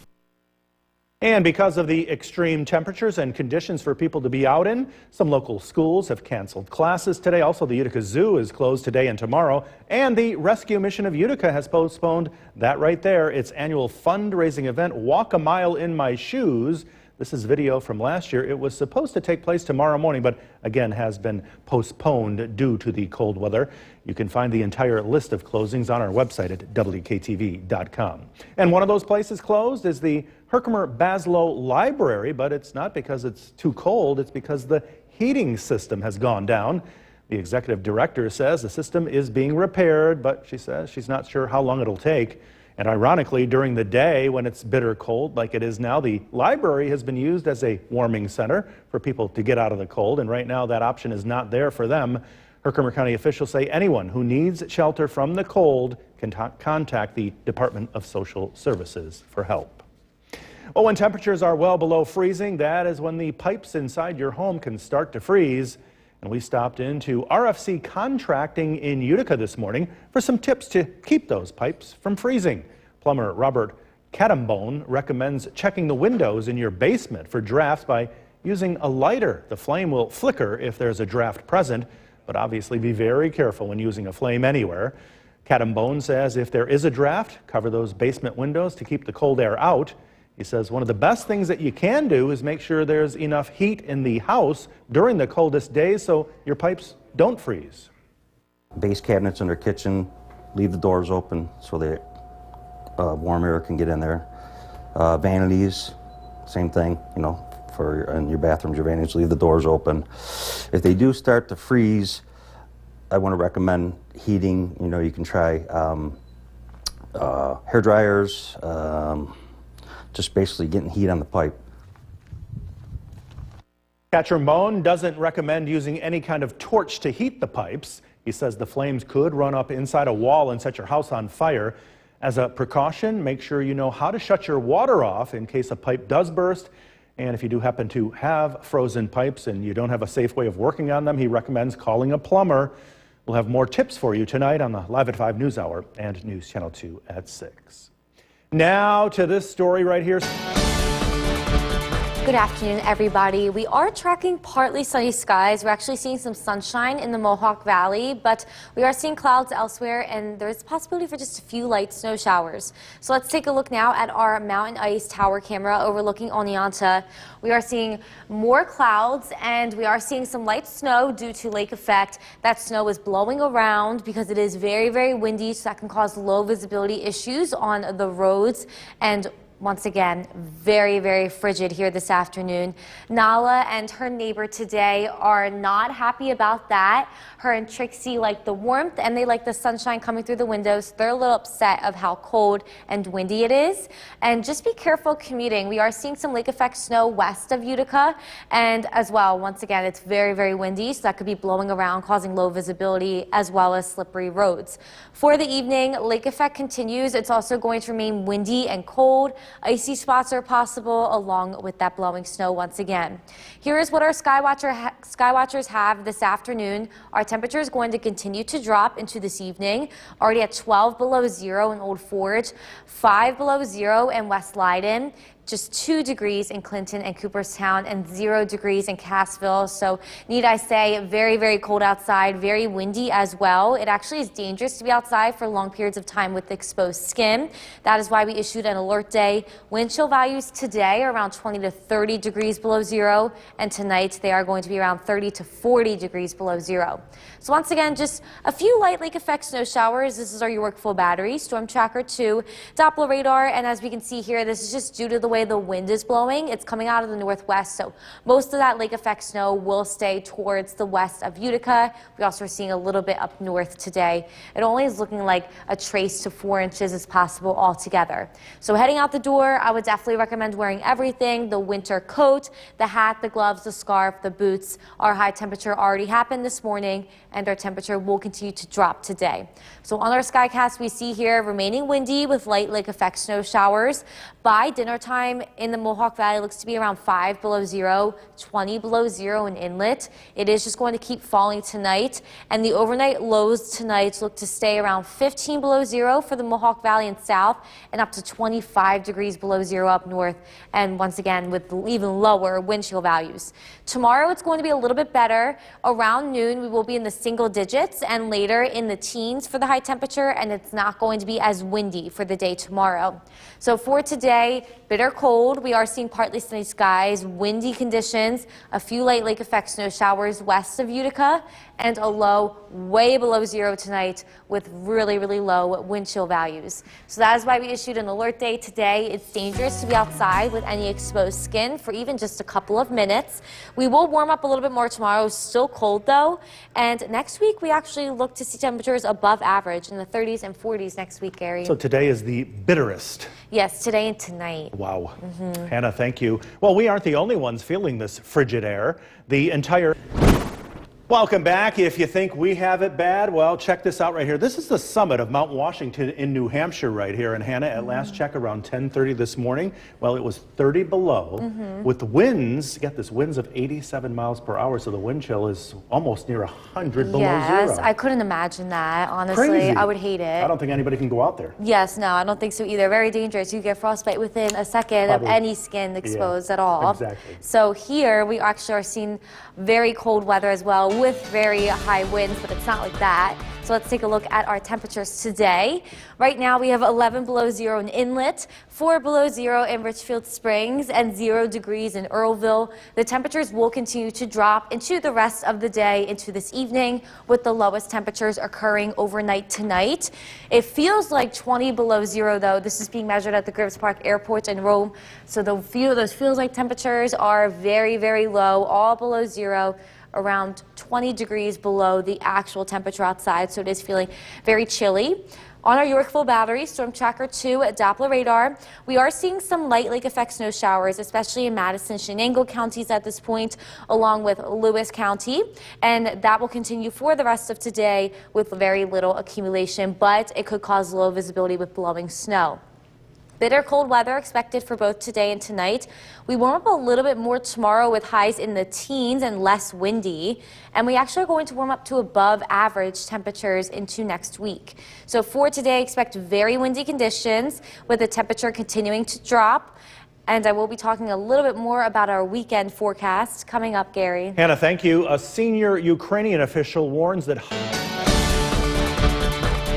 And because of the extreme temperatures and conditions for people to be out in, some local schools have canceled classes today. Also, the Utica Zoo is closed today and tomorrow. And the Rescue Mission of Utica has postponed that right there, its annual fundraising event, Walk a Mile in My Shoes. This is video from last year. It was supposed to take place tomorrow morning, but again has been postponed due to the cold weather. You can find the entire list of closings on our website at WKTV.com. And one of those places closed is the Herkimer Baslow Library, but it's not because it's too cold, it's because the heating system has gone down. The executive director says the system is being repaired, but she says she's not sure how long it'll take. And ironically, during the day when it's bitter cold like it is now, the library has been used as a warming center for people to get out of the cold, and right now that option is not there for them. Herkimer County officials say anyone who needs shelter from the cold can contact the Department of Social Services for help. Well, when temperatures are well below freezing, that is when the pipes inside your home can start to freeze. And we stopped into RFC Contracting in Utica this morning for some tips to keep those pipes from freezing. Plumber Robert Catambone recommends checking the windows in your basement for drafts by using a lighter. The flame will flicker if there's a draft present, but obviously be very careful when using a flame anywhere. Catambone says if there is a draft, cover those basement windows to keep the cold air out. He says one of the best things that you can do is make sure there's enough heat in the house during the coldest days so your pipes don't freeze.
Base cabinets in their kitchen, leave the doors open so that warm air can get in there. Vanities, same thing, for in your bathrooms, your vanities, leave the doors open. If they do start to freeze, I want to recommend heating. You can try hair dryers, just basically getting heat on the pipe.
Catambone doesn't recommend using any kind of torch to heat the pipes. He says the flames could run up inside a wall and set your house on fire. As a precaution, make sure you know how to shut your water off in case a pipe does burst. And if you do happen to have frozen pipes and you don't have a safe way of working on them, he recommends calling a plumber. We'll have more tips for you tonight on the Live at 5 News Hour and News Channel 2 at 6. Now to this story right here.
Good afternoon, everybody. We are tracking partly sunny skies. We're actually seeing some sunshine in the Mohawk Valley, but we are seeing clouds elsewhere, and there's possibility for just a few light snow showers. So let's take a look now at our mountain ice tower camera overlooking Oneonta. We are seeing more clouds, and we are seeing some light snow due to lake effect. That snow is blowing around because it is very, very windy, so that can cause low visibility issues on the roads. And once again, very, very frigid here this afternoon. Nala and her neighbor today are not happy about that. Her and Trixie like the warmth and they like the sunshine coming through the windows. They're a little upset of how cold and windy it is. And just be careful commuting. We are seeing some lake effect snow west of Utica. And as well, once again, it's very, very windy, so that could be blowing around, causing low visibility as well as slippery roads. For the evening, lake effect continues. It's also going to remain windy and cold. Icy spots are possible along with that blowing snow once again. Here is what our Skywatchers have this afternoon. Our temperature is going to continue to drop into this evening. Already at 12 below zero in Old Forge, 5 below zero in West Leiden, just 2 degrees in Clinton and Cooperstown, and 0 degrees in Cassville. So need I say, very, very cold outside, very windy as well. It actually is dangerous to be outside for long periods of time with exposed skin. That is why we issued an alert day. Wind chill values today are around 20 to 30 degrees below zero, and tonight they are going to be around 30 to 40 degrees below zero. So once again, just a few light lake effect snow showers. This is our Yorkville battery, Storm Tracker 2, Doppler radar, and as we can see here, this is just due to the way the wind is blowing. It's coming out of the northwest, so most of that lake effect snow will stay towards the west of Utica. We also are seeing a little bit up north today. It only is looking like a trace to 4 inches is possible altogether. So heading out the door, I would definitely recommend wearing everything: the winter coat, the hat, the gloves, the scarf, the boots. Our high temperature already happened this morning, and our temperature will continue to drop today. So on our Skycast, we see here remaining windy with light lake effect snow showers. By dinner time in the Mohawk Valley, looks to be around 5 below zero, 20 below zero in Inlet. It is just going to keep falling tonight, and the overnight lows tonight look to stay around 15 below zero for the Mohawk Valley and south, and up to 25 degrees below zero up north, and once again with even lower wind chill values. Tomorrow it's going to be a little bit better. Around noon we will be in the single digits and later in the teens for the high temperature, and it's not going to be as windy for the day tomorrow. So for today, bitter cold. We are seeing partly sunny skies, windy conditions, a few light lake effect snow showers west of Utica, and a low way below zero tonight with really, really low wind chill values. So that is why we issued an alert day today. It's dangerous to be outside with any exposed skin for even just a couple of minutes. We will warm up a little bit more tomorrow. Still cold though. And next week we actually look to see temperatures above average in the 30s and 40s next week, Gary.
So today is the bitterest.
Yes, today and tonight.
Wow. Hannah, thank you. Well, we aren't the only ones feeling this frigid air. The entire... Welcome back. If you think we have it bad, well, check this out right here. This is the summit of Mount Washington in New Hampshire right here. And Hannah, at last check, around 10:30 this morning, well, it was 30 below with winds, get this, winds of 87 miles per hour. So the wind chill is almost near 100 below zero.
Yes, I couldn't imagine that, honestly.
Crazy.
I would hate it.
I don't think anybody can go out there.
Yes, no, I don't think so either. Very dangerous. You get frostbite within a second
Probably.
of any skin exposed at all.
Exactly.
So here we actually are seeing very cold weather as well with very high winds, but it's not like that. So let's take a look at our temperatures today. Right now we have 11 below zero in Inlet, 4 below zero in Richfield Springs, and 0 degrees in Earlville. The temperatures will continue to drop into the rest of the day into this evening, with the lowest temperatures occurring overnight tonight. It feels like 20 below zero though. This is being measured at the Griffith Park Airport in Rome. So those feels like temperatures are very, very low, all below zero, around 20 degrees below the actual temperature outside, so it is feeling very chilly. On our Yorkville battery, Storm Tracker 2 at Doppler radar, we are seeing some light lake effect snow showers, especially in Madison, Shenango counties at this point, along with Lewis County, and that will continue for the rest of today with very little accumulation, but it could cause low visibility with blowing snow. Bitter cold weather expected for both today and tonight. We warm up a little bit more tomorrow with highs in the teens and less windy. And we actually are going to warm up to above average temperatures into next week. So for today, expect very windy conditions with the temperature continuing to drop. And I will be talking a little bit more about our weekend forecast coming up, Gary.
Hannah, thank you. A senior Ukrainian official warns that...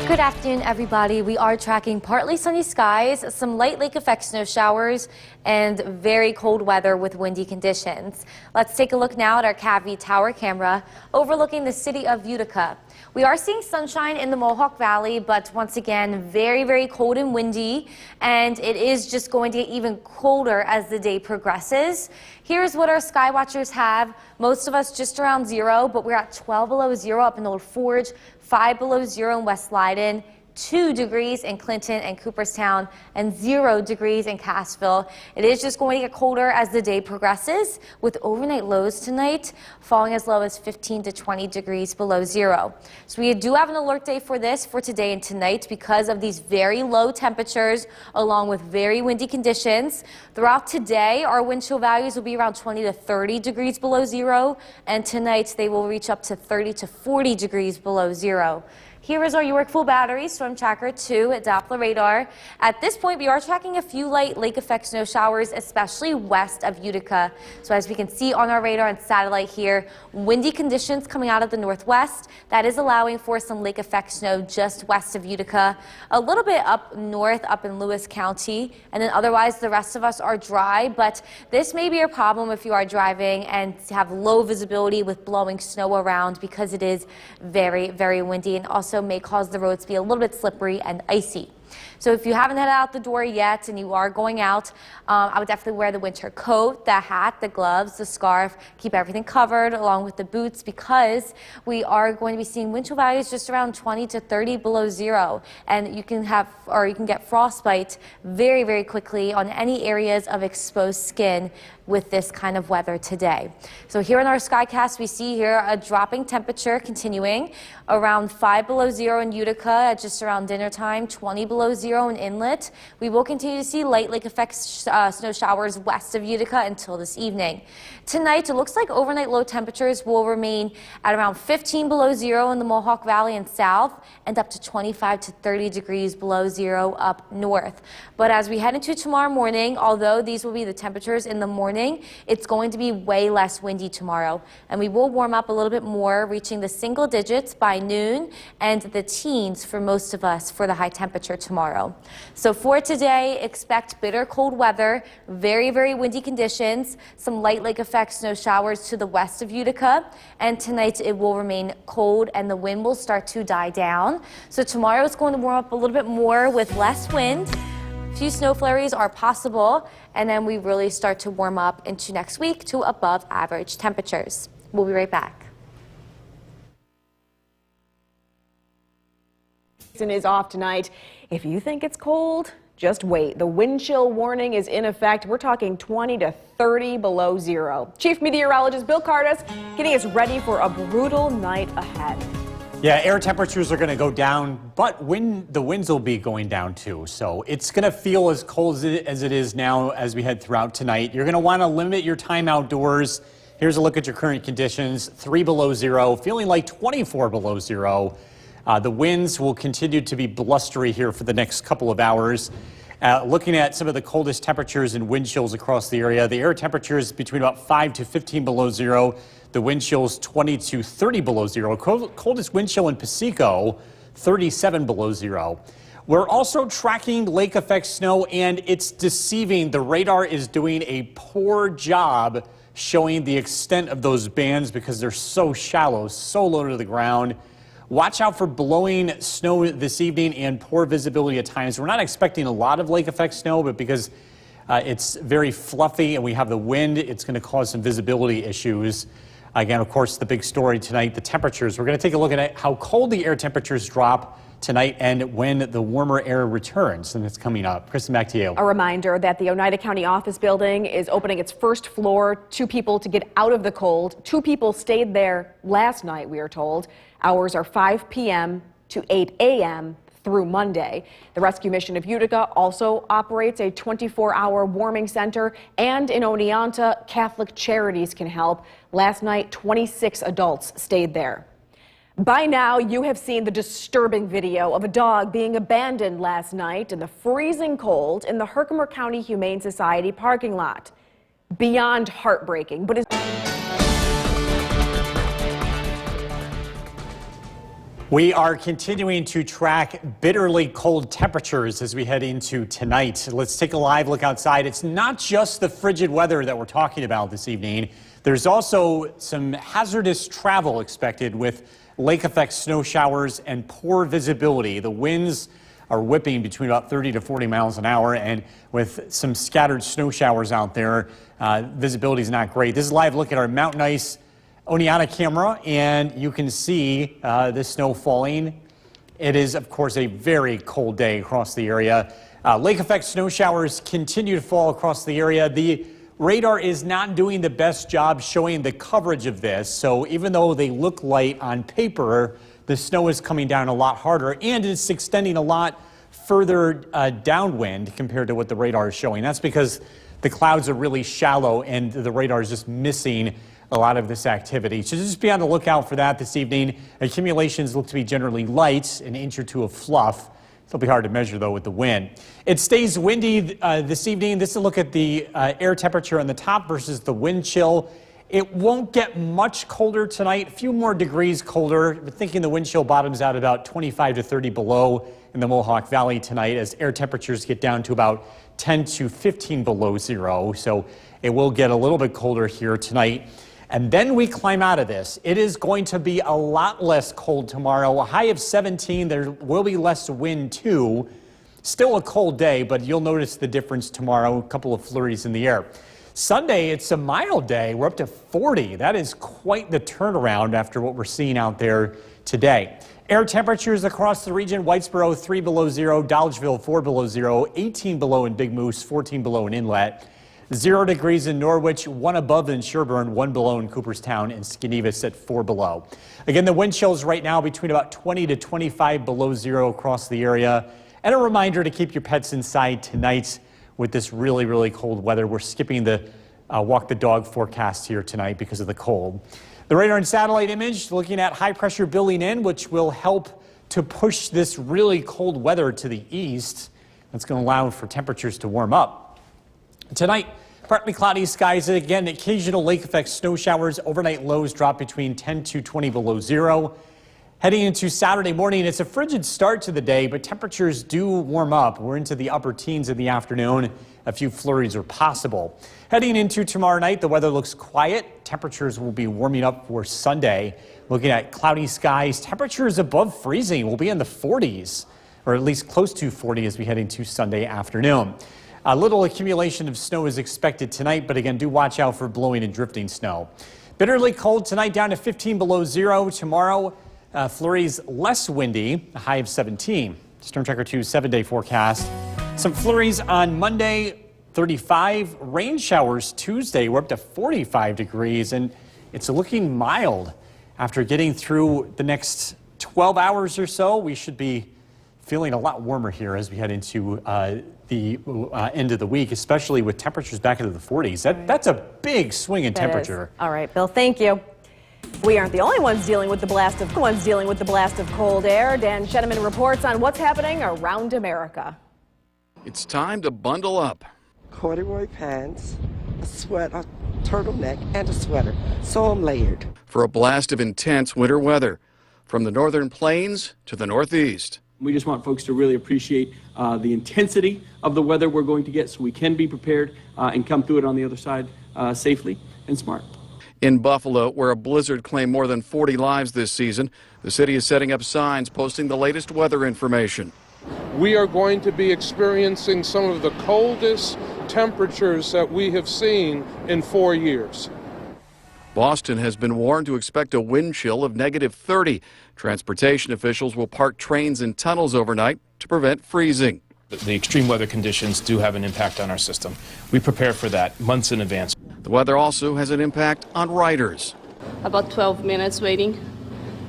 Good afternoon, everybody. We are tracking partly sunny skies, some light lake effect snow showers, and very cold weather with windy conditions. Let's take a look now at our Cavie Tower camera overlooking the city of Utica. We are seeing sunshine in the Mohawk Valley, but once again, very, very cold and windy, and it is just going to get even colder as the day progresses. Here's what our sky watchers have. Most of us just around 0, but we're at 12 below 0 up in Old Forge, 5 below 0 in West Leiden, 2 degrees in Clinton and Cooperstown, and 0 degrees in Cassville. It is just going to get colder as the day progresses, with overnight lows tonight falling as low as 15 to 20 degrees below 0. So we do have an alert day for this for today and tonight because of these very low temperatures along with very windy conditions. Throughout today, our wind chill values will be around 20 to 30 degrees below 0, and tonight they will reach up to 30 to 40 degrees below 0. Here is our York Full Battery Storm Tracker 2 at Doppler radar. At this point, we are tracking a few light lake effect snow showers, especially west of Utica. So as we can see on our radar and satellite here, windy conditions coming out of the northwest. That is allowing for some lake effect snow just west of Utica, a little bit up north, up in Lewis County, and then otherwise the rest of us are dry. But this may be a problem if you are driving and have low visibility with blowing snow around because it is very, very windy and also may cause the roads to be a little bit slippery and icy. So if you haven't headed out the door yet and you are going out, I would definitely wear the winter coat, the hat, the gloves, the scarf, keep everything covered along with the boots because we are going to be seeing wind chill values just around 20 to 30 below 0. And you can get frostbite very, very quickly on any areas of exposed skin with this kind of weather today. So here in our skycast, we see here a dropping temperature continuing around 5 below 0 in Utica at just around dinner time, 20 below 0 in Inlet. We will continue to see light lake effect snow showers west of Utica until this evening. Tonight, it looks like overnight low temperatures will remain at around 15 below 0 in the Mohawk Valley and south and up to 25 to 30 degrees below 0 up north. But as we head into tomorrow morning, although these will be the temperatures in the morning, it's going to be way less windy tomorrow. And we will warm up a little bit more, reaching the single digits by noon and the teens for most of us for the high temperature tomorrow. So for today, expect bitter cold weather, very, very windy conditions, some light lake effect snow showers to the west of Utica. And tonight it will remain cold and the wind will start to die down. So tomorrow it's going to warm up a little bit more with less wind. A few snow flurries are possible, and then we really start to warm up into next week to above average temperatures. We'll be right back.
Is off tonight. If you think it's cold, just wait. The wind chill warning is in effect. We're talking 20 to 30 below 0. Chief Meteorologist Bill Cartas getting us ready for a brutal night ahead.
Yeah, air temperatures are going to go down, but the winds will be going down too. So it's going to feel as cold as it is now as we head throughout tonight. You're going to want to limit your time outdoors. Here's a look at your current conditions. 3 below 0, feeling like 24 below 0. The winds will continue to be blustery here for the next couple of hours. Looking at some of the coldest temperatures and wind chills across the area, the air temperature is between about 5 to 15 below 0. The wind chills 20 to 30 below 0. Coldest wind chill in Piseco, 37 below 0. We're also tracking lake effect snow, and it's deceiving. The radar is doing a poor job showing the extent of those bands because they're so shallow, so low to the ground. Watch out for blowing snow this evening and poor visibility at times. We're not expecting a lot of lake effect snow, but because it's very fluffy and we have the wind, it's going to cause some visibility issues. Again, of course, the big story tonight, the temperatures. We're going to take a look at how cold the air temperatures drop tonight and when the warmer air returns, and it's coming up. Kristen, back to you.
A reminder that the Oneida County office building is opening its first floor. 2 people to get out of the cold. 2 people stayed there last night, we are told. Hours are 5 p.m. to 8 a.m. through Monday. The Rescue Mission of Utica also operates a 24-hour warming center, and in Oneonta, Catholic Charities can help. Last night, 26 adults stayed there. By now, you have seen the disturbing video of a dog being abandoned last night in the freezing cold in the Herkimer County Humane Society parking lot. Beyond heartbreaking, but
We are continuing to track bitterly cold temperatures as we head into tonight. Let's take a live look outside. It's not just the frigid weather that we're talking about this evening. There's also some hazardous travel expected with lake effect snow showers and poor visibility. The winds are whipping between about 30 to 40 miles an hour, and with some scattered snow showers out there, visibility is not great. This is a live look at our Mountain Ice Oneonta camera, and you can see the snow falling. It is, of course, a very cold day across the area. Lake effect snow showers continue to fall across the area. The radar is not doing the best job showing the coverage of this, so even though they look light on paper, the snow is coming down a lot harder, and it's extending a lot further downwind compared to what the radar is showing. That's because the clouds are really shallow and the radar is just missing a lot of this activity. So just be on the lookout for that this evening. Accumulations look to be generally light, an inch or two of fluff. It'll be hard to measure, though, with the wind. It stays windy this evening. This is a look at the air temperature on the top versus the wind chill. It won't get much colder tonight, a few more degrees colder. We're thinking the wind chill bottoms out about 25 to 30 below in the Mohawk Valley tonight as air temperatures get down to about 10 to 15 below zero. So it will get a little bit colder here tonight. And then we climb out of this. It is going to be a lot less cold tomorrow. A high of 17. There will be less wind, too. Still a cold day, but you'll notice the difference tomorrow. A couple of flurries in the air. Sunday, it's a mild day. We're up to 40. That is quite the turnaround after what we're seeing out there today. Air temperatures across the region. Whitesboro, 3 below zero. Dolgeville, 4 below zero. 18 below in Big Moose. 14 below in Inlet. 0 degrees in Norwich, 1 above in Sherburne, 1 below in Cooperstown, and Skenevis at 4 below. Again, the wind chills right now between about 20 to 25 below zero across the area. And a reminder to keep your pets inside tonight with this really, really cold weather. We're skipping the walk the dog forecast here tonight because of the cold. The radar and satellite image looking at high pressure building in, which will help to push this really cold weather to the east. That's going to allow for temperatures to warm up. Tonight, partly cloudy skies. Again, occasional lake effect snow showers. Overnight lows drop between 10 to 20 below zero. Heading into Saturday morning, it's a frigid start to the day, but temperatures do warm up. We're into the upper teens in the afternoon. A few flurries are possible. Heading into tomorrow night, the weather looks quiet. Temperatures will be warming up for Sunday. Looking at cloudy skies, temperatures above freezing will be in the 40s, or at least close to 40 as we head into Sunday afternoon. A little accumulation of snow is expected tonight, but again, do watch out for blowing and drifting snow. Bitterly cold tonight, down to 15 below zero. Tomorrow, flurries less windy, a high of 17. Storm Tracker 2 7-day forecast. Some flurries on Monday, 35. Rain showers Tuesday, we're up to 45 degrees, and it's looking mild. After getting through the next 12 hours or so, we should be feeling a lot warmer here as we head into the end of the week, especially with temperatures back into the 40s. That's a big swing in temperature.
All right, Bill, thank you. We aren't the only ones dealing with the blast of cold air. Dan Shedeman reports on what's happening around America.
It's time to bundle up.
Corduroy pants, a sweater, a turtleneck, and a sweater. So I'm layered.
For a blast of intense winter weather from the northern plains to the northeast.
We just want folks to really appreciate the intensity of the weather we're going to get so we can be prepared and come through it on the other side safely and smart.
In Buffalo, where a blizzard claimed more than 40 lives this season, the city is setting up signs posting the latest weather information.
We are going to be experiencing some of the coldest temperatures that we have seen in 4 years.
Boston has been warned to expect a wind chill of -30. Transportation officials will park trains in tunnels overnight to prevent freezing.
The extreme weather conditions do have an impact on our system. We prepare for that months in advance.
The weather also has an impact on riders.
About 12 minutes waiting.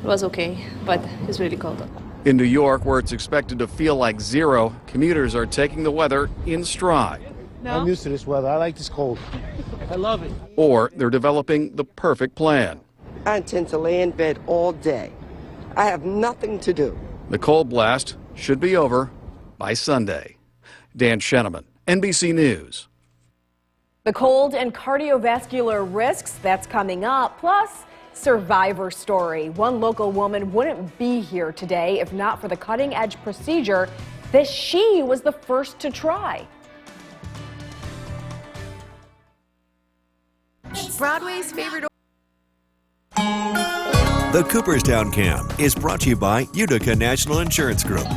It was okay, but it's really cold.
In New York, where it's expected to feel like 0, commuters are taking the weather in stride.
I'm used to this weather. I like this cold. I love it.
Or they're developing the perfect plan.
I intend to lay in bed all day. I have nothing to do.
The cold blast should be over by Sunday. Dan Sheneman, NBC News.
The cold and cardiovascular risks, that's coming up. Plus, survivor story. One local woman wouldn't be here today if not for the cutting-edge procedure that she was the first to try.
Broadway's favorite.
The Cooperstown Cam is brought to you by Utica National Insurance Group.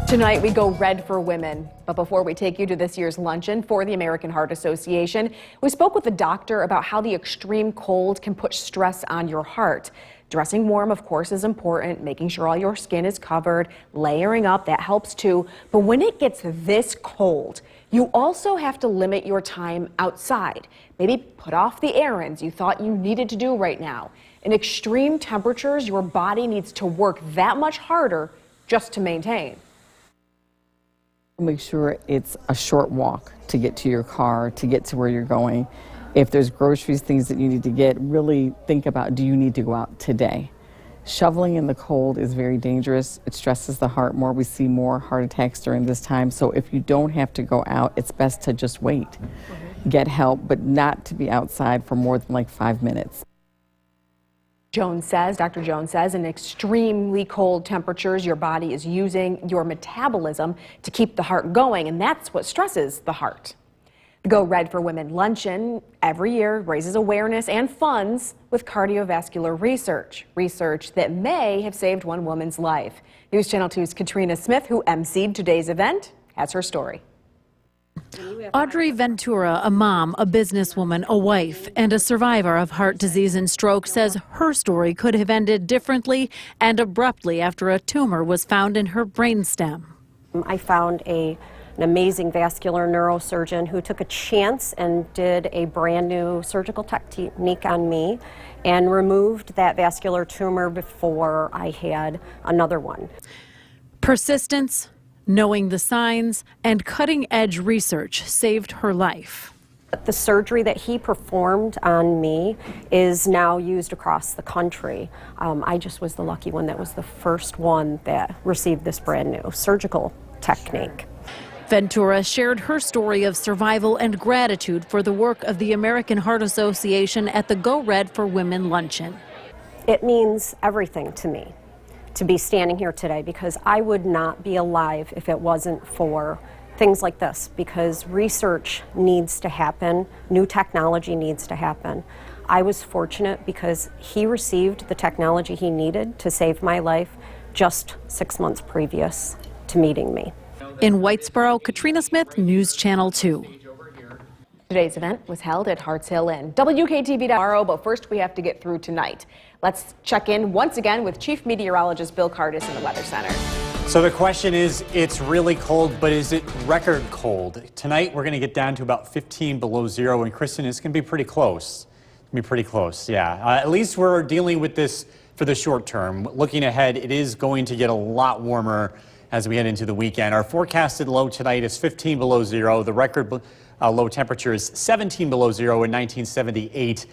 Tonight we go red for women. But before we take you to this year's luncheon for the American Heart Association, we spoke with the doctor about how the extreme cold can put stress on your heart. Dressing warm, of course, is important. Making sure all your skin is covered, layering up, that helps too. But when it gets this cold, you also have to limit your time outside. Maybe put off the errands you thought you needed to do right now. In extreme temperatures, your body needs to work that much harder just to maintain.
Make sure it's a short walk to get to your car, to get to where you're going. If there's groceries, things that you need to get, really think about, do you need to go out today? Shoveling in the cold is very dangerous. It stresses the heart more. We see more heart attacks during this time. So if you don't have to go out, it's best to just wait. Get help, but not to be outside for more than like 5 minutes.
Dr. Jones says, in extremely cold temperatures, your body is using your metabolism to keep the heart going, and that's what stresses the heart. The Go Red for Women luncheon every year raises awareness and funds with cardiovascular research that may have saved one woman's life. News Channel 2's Katrina Smith, who emceed today's event, has her story.
Audrey Ventura, a mom, a businesswoman, a wife, and a survivor of heart disease and stroke, says her story could have ended differently and abruptly after a tumor was found in her brainstem.
I found an amazing vascular neurosurgeon who took a chance and did a brand new surgical technique on me and removed that vascular tumor before I had another one.
Persistence, knowing the signs, and cutting-edge research saved her life.
The surgery that he performed on me is now used across the country. I just was the lucky one that was the first one that received this brand new surgical technique.
Ventura shared her story of survival and gratitude for the work of the American Heart Association at the Go Red for Women luncheon.
It means everything to me to be standing here today, because I would not be alive if it wasn't for things like this, because research needs to happen, new technology needs to happen. I was fortunate because he received the technology he needed to save my life just 6 months previous to meeting me.
In Whitesboro, Katrina Smith, News Channel 2.
Today's event was held at Harts Hill Inn. WKTV tomorrow, but first we have to get through tonight. Let's check in once again with Chief Meteorologist Bill Cardis in the Weather Center.
So the question is, it's really cold, but is it record cold? Tonight we're going to get down to about 15 below 0, and Kristen, it's going to be pretty close. It's going to be pretty close, yeah. At least we're dealing with this for the short term. Looking ahead, it is going to get a lot warmer as we head into the weekend. Our forecasted low tonight is 15 below 0. The record low temperature is 17 below 0 in 1978.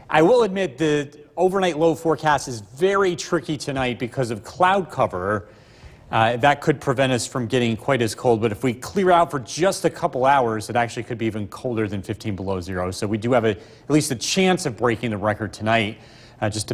I will admit the overnight low forecast is very tricky tonight because of cloud cover. That could prevent us from getting quite as cold, but if we clear out for just a couple hours, it actually could be even colder than 15 below 0. So we do have at least a chance of breaking the record tonight,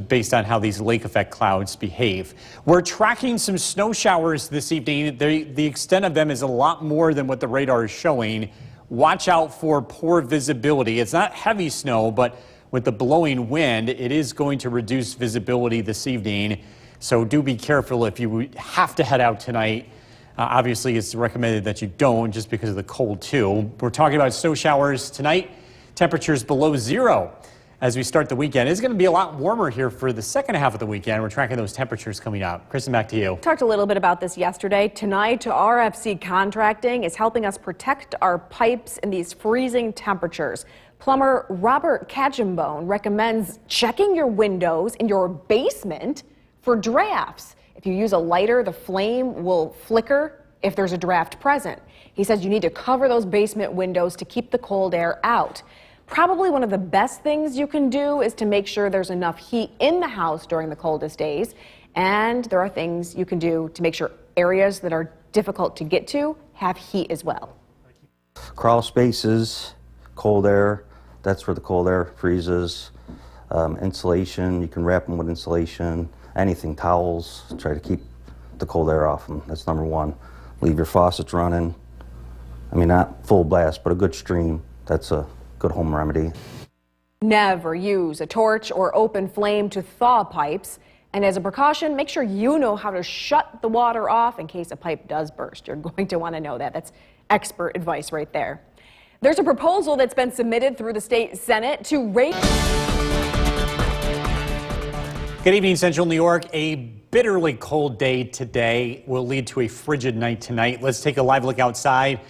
based on how these lake effect clouds behave. We're tracking some snow showers this evening. The extent of them is a lot more than what the radar is showing. Watch out for poor visibility. It's not heavy snow, but with the blowing wind, it is going to reduce visibility this evening. So do be careful if you have to head out tonight. Obviously, it's recommended that you don't, just because of the cold too. We're talking about snow showers tonight. Temperatures below 0 as we start the weekend. It's going to be a lot warmer here for the second half of the weekend. We're tracking those temperatures coming up. Kristen, back to you.
Talked a little bit about this yesterday. Tonight, RFC Contracting is helping us protect our pipes in these freezing temperatures. Plumber Robert Catchimbone recommends checking your windows in your basement for drafts. If you use a lighter, the flame will flicker if there's a draft present. He says you need to cover those basement windows to keep the cold air out. Probably one of the best things you can do is to make sure there's enough heat in the house during the coldest days. And there are things you can do to make sure areas that are difficult to get to have heat as well.
Crawl spaces, cold air, that's where the cold air freezes. Insulation, you can wrap them with insulation. Anything, towels, try to keep the cold air off them. That's number one. Leave your faucets running. I mean, not full blast, but a good stream. That's a good home remedy.
Never use a torch or open flame to thaw pipes. And as a precaution, make sure you know how to shut the water off in case a pipe does burst. You're going to want to know that. That's expert advice right there. There's a proposal that's been submitted through the state Senate to raise...
Good evening, Central New York. A bitterly cold day today will lead to a frigid night tonight. Let's take a live look outside.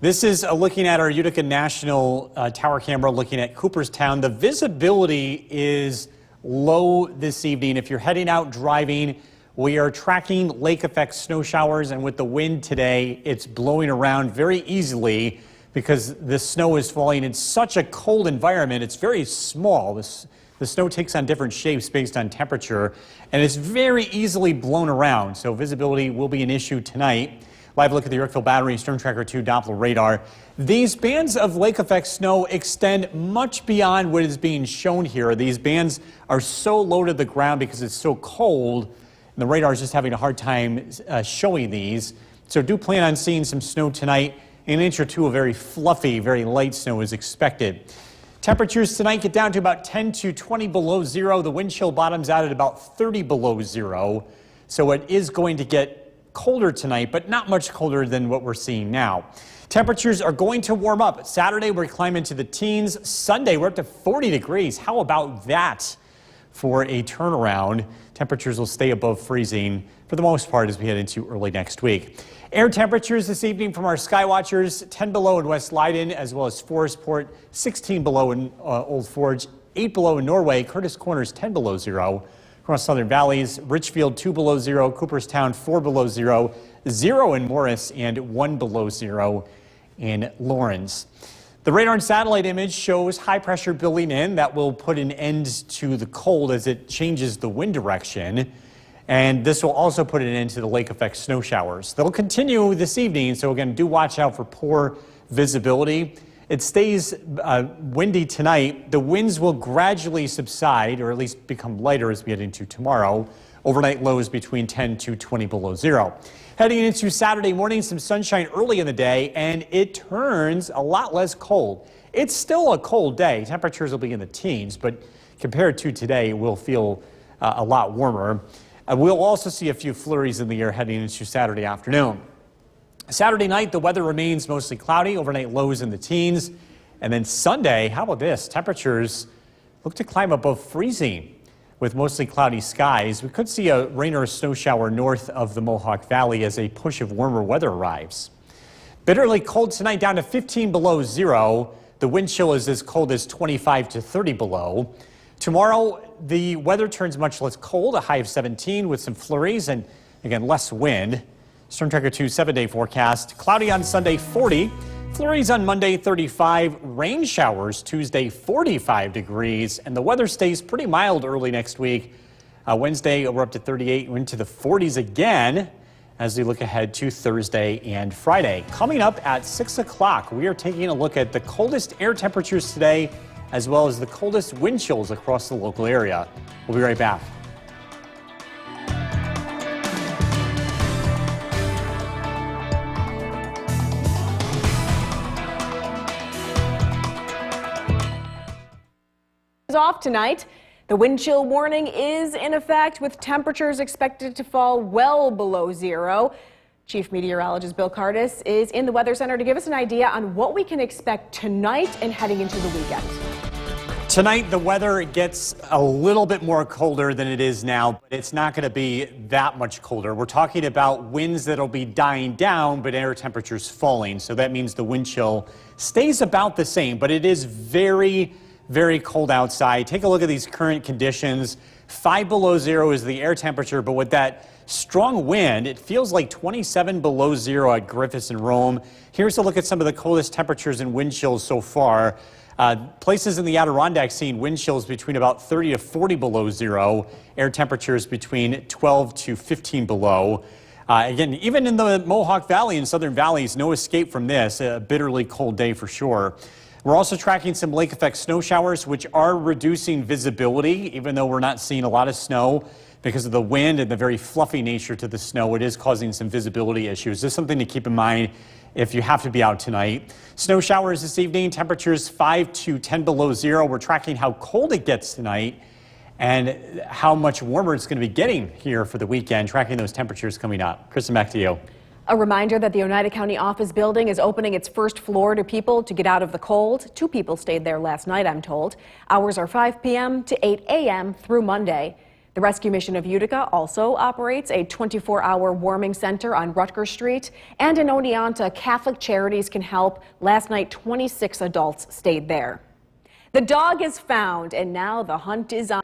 This is looking at our Utica National Tower camera, looking at Cooperstown. The visibility is low this evening. If you're heading out driving, we are tracking lake effect snow showers, and with the wind today, it's blowing around very easily because the snow is falling in such a cold environment. It's very small. The snow takes on different shapes based on temperature, and it's very easily blown around. So visibility will be an issue tonight. Live look at the Yorkville Battery Storm Tracker 2 Doppler radar. These bands of lake effect snow extend much beyond what is being shown here. These bands are so low to the ground because it's so cold, and the radar is just having a hard time showing these. So do plan on seeing some snow tonight. An inch or two of very fluffy, very light snow is expected. Temperatures tonight get down to about 10 to 20 below zero. The wind chill bottoms out at about 30 below zero. So it is going to get colder tonight, but not much colder than what we're seeing now. Temperatures are going to warm up. Saturday, we're climbing into the teens. Sunday, we're up to 40 degrees. How about that for a turnaround? Temperatures will stay above freezing for the most part as we head into early next week. Air temperatures this evening from our Skywatchers, 10 below in West Leiden, as well as Forestport, 16 below in Old Forge, 8 below in Norway, Curtis Corners, 10 below zero. Across Southern Valleys, Richfield 2 below zero, Cooperstown 4 below zero, 0 in Morris, and 1 below zero in Lawrence. The radar and satellite image shows high pressure building in. That will put an end to the cold as it changes the wind direction. And this will also put an end to the lake effect snow showers. They'll continue this evening, so again, do watch out for poor visibility. It stays windy tonight. The winds will gradually subside, or at least become lighter as we head into tomorrow. Overnight lows between 10 to 20 below zero. Heading into Saturday morning, some sunshine early in the day, and it turns a lot less cold. It's still a cold day. Temperatures will be in the teens, but compared to today, we'll feel a lot warmer. We'll also see a few flurries in the air heading into Saturday afternoon. Saturday night, the weather remains mostly cloudy, overnight lows in the teens. And then Sunday, how about this? Temperatures look to climb above freezing with mostly cloudy skies. We could see a rain or a snow shower north of the Mohawk Valley as a push of warmer weather arrives. Bitterly cold tonight, down to 15 below zero. The wind chill is as cold as 25 to 30 below. Tomorrow, the weather turns much less cold, a high of 17 with some flurries and, again, less wind. Storm Tracker 2 7-day forecast. Cloudy on Sunday, 40. Flurries on Monday, 35. Rain showers Tuesday, 45 degrees. And the weather stays pretty mild early next week. Wednesday, we're up to 38. We're into the 40s again as we look ahead to Thursday and Friday. Coming up at 6 o'clock, we are taking a look at the coldest air temperatures today, as well as the coldest wind chills across the local area. We'll be right back.
Off tonight. The wind chill warning is in effect with temperatures expected to fall well below zero. Chief Meteorologist Bill Cardis is in the Weather Center to give us an idea on what we can expect tonight and heading into the weekend.
Tonight, the weather gets a little bit more colder than it is now, but it's not going to be that much colder. We're talking about winds that'll be dying down, but air temperatures falling. So that means the wind chill stays about the same, but it is very, very cold outside. Take a look at these current conditions. 5 below zero is the air temperature, but with that strong wind, it feels like 27 below zero at Griffiths and Rome. Here's a look at some of the coldest temperatures and wind chills so far. Places in the Adirondacks seeing wind chills between about 30 to 40 below zero, air temperatures between 12 to 15 below. Again, even in the Mohawk Valley and Southern Valleys, no escape from this, a bitterly cold day for sure. We're also tracking some lake effect snow showers, which are reducing visibility, even though we're not seeing a lot of snow. Because of the wind and the very fluffy nature to the snow, it is causing some visibility issues. This is something to keep in mind if you have to be out tonight. Snow showers this evening, temperatures 5 to 10 below zero. We're tracking how cold it gets tonight and how much warmer it's going to be getting here for the weekend, tracking those temperatures coming up. Kristen, back to you.
A reminder that the Oneida County office building is opening its first floor to people to get out of the cold. 2 people stayed there last night, I'm told. Hours are 5 p.m. to 8 a.m. through Monday. The Rescue Mission of Utica also operates a 24-hour warming center on Rutgers Street. And in Oneonta, Catholic Charities Can Help. Last night, 26 adults stayed there. The dog is found, and now the hunt is on.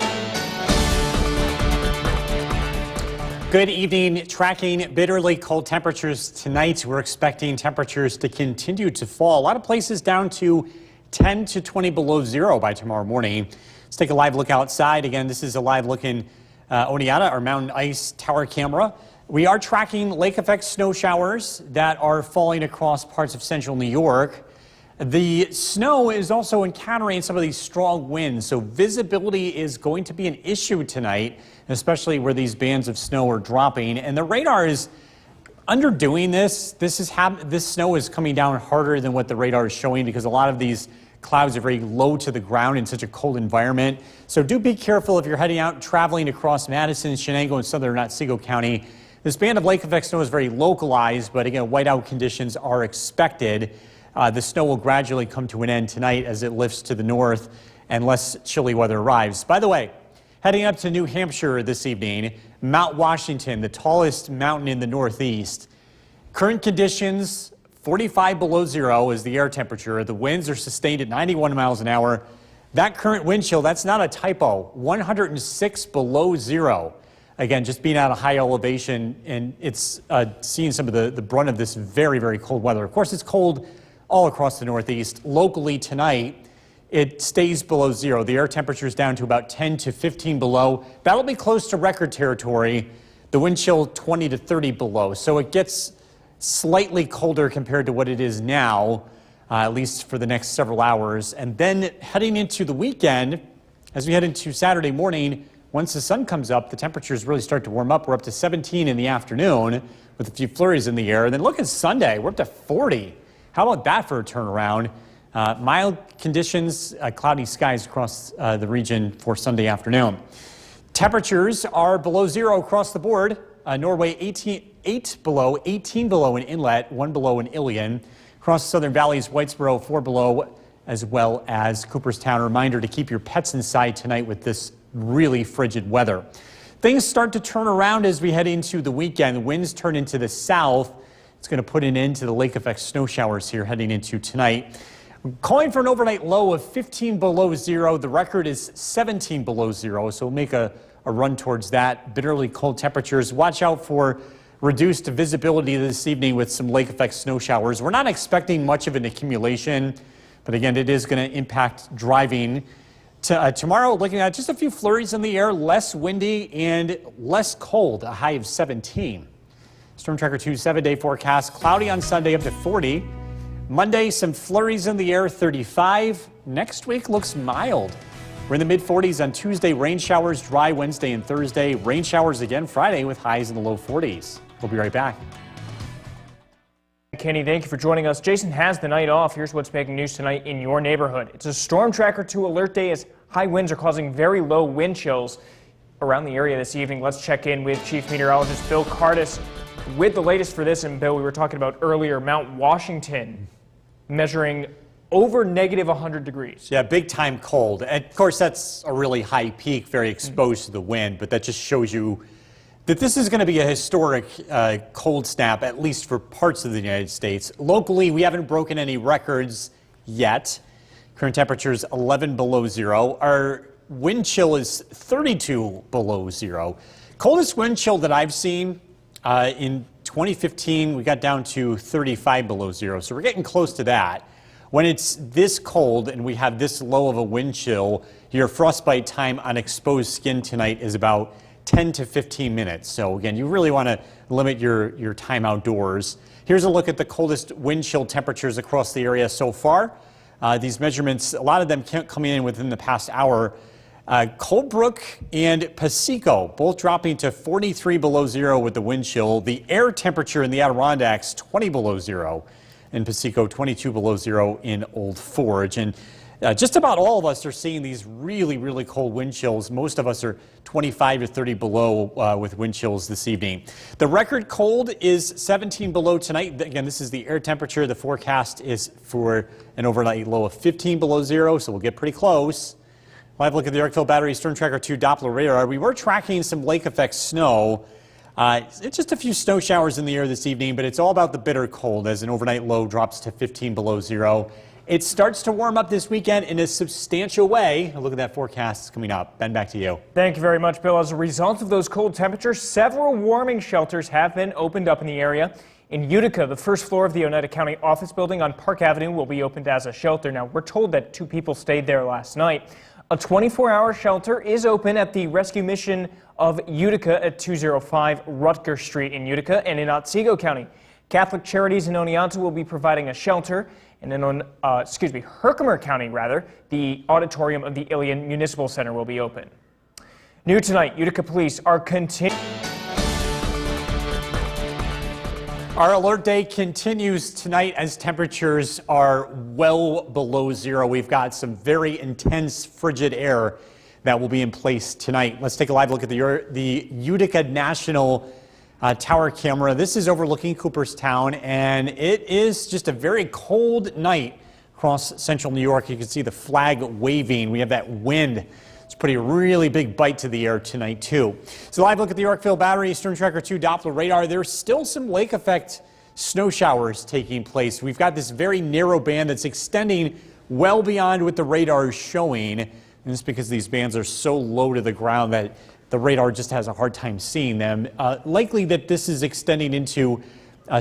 Good evening. Tracking bitterly cold temperatures tonight. We're expecting temperatures to continue to fall. A lot of places down to 10 to 20 below zero by tomorrow morning. Let's take a live look outside. Again, this is a live look in Oneonta, our mountain ice tower camera. We are tracking lake effect snow showers that are falling across parts of central New York. The snow is also encountering some of these strong winds, so visibility is going to be an issue tonight, especially where these bands of snow are dropping. And the radar is underdoing this. This snow is coming down harder than what the radar is showing because a lot of these clouds are very low to the ground in such a cold environment. So do be careful if you're heading out traveling across Madison, Shenango, and southern Otsego County. This band of lake effect snow is very localized, but again, whiteout conditions are expected. The snow will gradually come to an end tonight as it lifts to the north and less chilly weather arrives. By the way, heading up to New Hampshire this evening, Mount Washington, the tallest mountain in the Northeast. Current conditions, 45 below zero is the air temperature. The winds are sustained at 91 miles an hour. That current wind chill, that's not a typo, 106 below zero. Again, just being at a high elevation, and it's seeing some of the brunt of this very, very cold weather. Of course, it's cold all across the Northeast. Locally tonight, it stays below zero. The air temperature is down to about 10 to 15 below. That'll be close to record territory. The wind chill 20 to 30 below. So it gets slightly colder compared to what it is now, at least for the next several hours. And then heading into the weekend, as we head into Saturday morning, once the sun comes up, the temperatures really start to warm up. We're up to 17 in the afternoon with a few flurries in the air. And then look at Sunday, we're up to 40. How about that for a turnaround? Mild conditions, cloudy skies across the region for Sunday afternoon. Temperatures are below zero across the board. Norway 8 below, 18 below in Inlet, 1 below in Ilion. Across the Southern Valleys, Whitesboro 4 below, as well as Cooperstown. A reminder to keep your pets inside tonight with this really frigid weather. Things start to turn around as we head into the weekend. Winds turn into the south. It's going to put an end to the lake effect snow showers here heading into tonight. We're calling for an overnight low of 15 below zero. The record is 17 below zero, so we'll make a run towards that. Bitterly cold temperatures. Watch out for reduced visibility this evening with some lake effect snow showers. We're not expecting much of an accumulation, but again, it is going to impact driving. Tomorrow, looking at just a few flurries in the air, less windy and less cold, a high of 17. Storm Tracker 2 7-day forecast, cloudy on Sunday up to 40. Monday, some flurries in the air, 35. Next week looks mild. We're in the mid-40s on Tuesday, rain showers, dry Wednesday and Thursday. Rain showers again Friday with highs in the low 40s. We'll be right back.
Kenny, thank you for joining us. Jason has the night off. Here's what's making news tonight in your neighborhood. It's a Storm Tracker 2 alert day as high winds are causing very low wind chills around the area this evening. Let's check in with Chief Meteorologist Bill Cardis with the latest for this. And Bill, we were talking about earlier Mount Washington measuring over negative 100 degrees.
Yeah, big time cold. And of course, that's a really high peak, very exposed to the wind, but that just shows you that this is going to be a historic cold snap, at least for parts of the United States. Locally, we haven't broken any records yet. Current temperature is 11 below zero. Our wind chill is 32 below zero. Coldest wind chill that I've seen in 2015, we got down to 35 below zero. So we're getting close to that. When it's this cold and we have this low of a wind chill, your frostbite time on exposed skin tonight is about 10 to 15 minutes. So again, you really want to limit your time outdoors. Here's a look at the coldest wind chill temperatures across the area so far. These measurements, a lot of them coming in within the past hour. Coldbrook and Pasico, both dropping to 43 below zero with the wind chill. The air temperature in the Adirondacks, 20 below zero. In Pasico, 22 below zero in Old Forge. And just about all of us are seeing these really, really cold wind chills. Most of us are 25 to 30 below with wind chills this evening. The record cold is 17 below tonight. Again, this is the air temperature. The forecast is for an overnight low of 15 below zero, so we'll get pretty close. Live look at the Yorkville Battery Storm Tracker 2 Doppler radar. We were tracking some lake effect snow. It's just a few snow showers in the air this evening, but it's all about the bitter cold as an overnight low drops to 15 below zero. It starts to warm up this weekend in a substantial way. A look at that forecast coming up. Ben, back to you.
Thank you very much, Bill. As a result of those cold temperatures, several warming shelters have been opened up in the area. In Utica, the first floor of the Oneida County office building on Park Avenue will be opened as a shelter. Now, we're told that 2 people stayed there last night. A 24-hour shelter is open at the Rescue Mission of Utica at 205 Rutger Street in Utica and in Otsego County. Catholic Charities in Oneonta will be providing a shelter, and in Herkimer County, the auditorium of the Ilion Municipal Center will be open. New tonight, Utica police are continuing.
Our alert day continues tonight as temperatures are well below zero. We've got some very intense frigid air that will be in place tonight. Let's take a live look at the Utica National Tower camera. This is overlooking Cooperstown, and it is just a very cold night across central New York. You can see the flag waving. We have that wind. It's putting a really big bite to the air tonight, too. So live look at the Yorkville Battery Storm Tracker 2 Doppler radar. There's still some lake effect snow showers taking place. We've got this very narrow band that's extending well beyond what the radar is showing. And it's because these bands are so low to the ground that the radar just has a hard time seeing them. Likely that this is extending into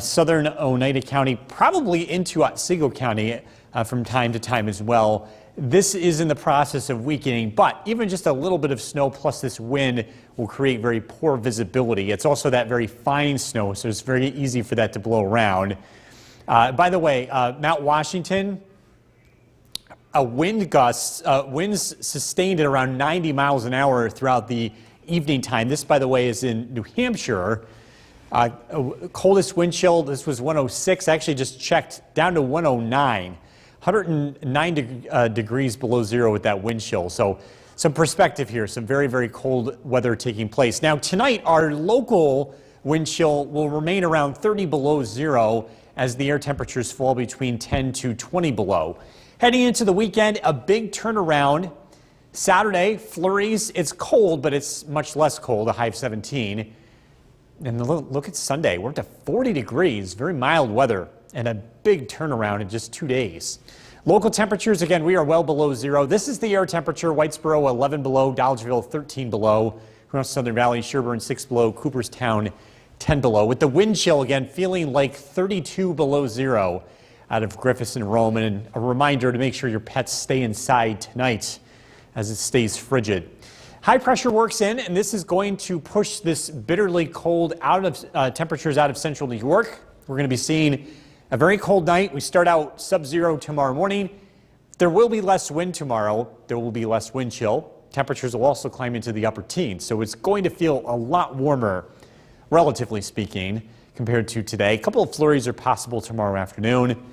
southern Oneida County, probably into Otsego County from time to time as well. This is in the process of weakening, but even just a little bit of snow plus this wind will create very poor visibility. It's also that very fine snow, so it's very easy for that to blow around. By the way, Mount Washington, winds sustained at around 90 miles an hour throughout the evening time. This, by the way, is in New Hampshire. Coldest wind chill, this was 106. I actually just checked, down to 109. 109 degrees below zero with that wind chill. So some perspective here, some very, very cold weather taking place. Now tonight, our local wind chill will remain around 30 below zero as the air temperatures fall between 10 to 20 below. Heading into the weekend, a big turnaround. Saturday, flurries. It's cold, but it's much less cold, a high of 17. And look at Sunday. We're up to 40 degrees, very mild weather, and a big turnaround in just 2 days. Local temperatures, again, we are well below zero. This is the air temperature. Whitesboro, 11 below. Dolgeville, 13 below. Across Southern Valley, Sherburne, 6 below. Cooperstown, 10 below. With the wind chill, again, feeling like 32 below zero out of Griffiths and Rome. And a reminder to make sure your pets stay inside tonight as it stays frigid. High pressure works in, and this is going to push this bitterly cold temperatures out of central New York. We're going to be seeing a very cold night. We start out sub-zero tomorrow morning. There will be less wind tomorrow. There will be less wind chill. Temperatures will also climb into the upper teens. So it's going to feel a lot warmer, relatively speaking, compared to today. A couple of flurries are possible tomorrow afternoon.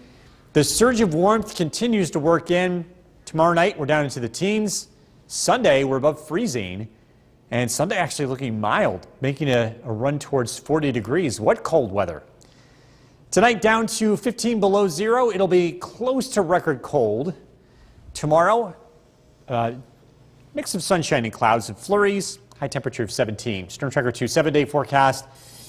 The surge of warmth continues to work in. Tomorrow night, we're down into the teens. Sunday, we're above freezing. And Sunday actually looking mild, making a run towards 40 degrees. What cold weather. Tonight down to 15 below zero. It'll be close to record cold. Tomorrow, mix of sunshine and clouds and flurries. High temperature of 17. Storm Tracker 2 7-day forecast.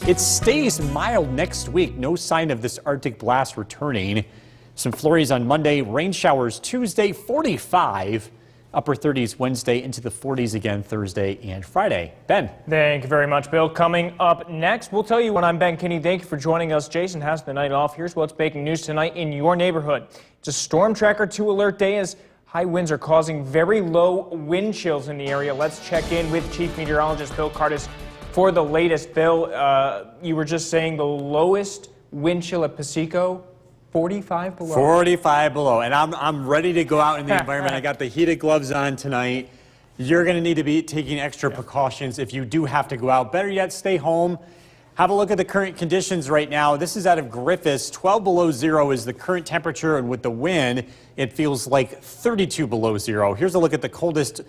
It stays mild next week. No sign of this Arctic blast returning. Some flurries on Monday. Rain showers Tuesday. 45. Upper 30s Wednesday, into the 40s again Thursday and Friday. Ben.
Thank you very much, Bill. Coming up next, we'll tell you when I'm Ben Kinney. Thank you for joining us. Jason has the night off. Here's what's making news tonight in your neighborhood. It's a Storm Tracker 2 alert day as high winds are causing very low wind chills in the area. Let's check in with Chief Meteorologist Bill Cardis for the latest. Bill, you were just saying the lowest wind chill at Piseco, 45 below.
45 below, and I'm ready to go out in the environment. I got the heated gloves on tonight. You're going to need to be taking extra precautions if you do have to go out. Better yet, stay home. Have a look at the current conditions right now. This is out of Griffiths. 12 below zero is the current temperature, and with the wind, it feels like 32 below zero. Here's a look at the coldest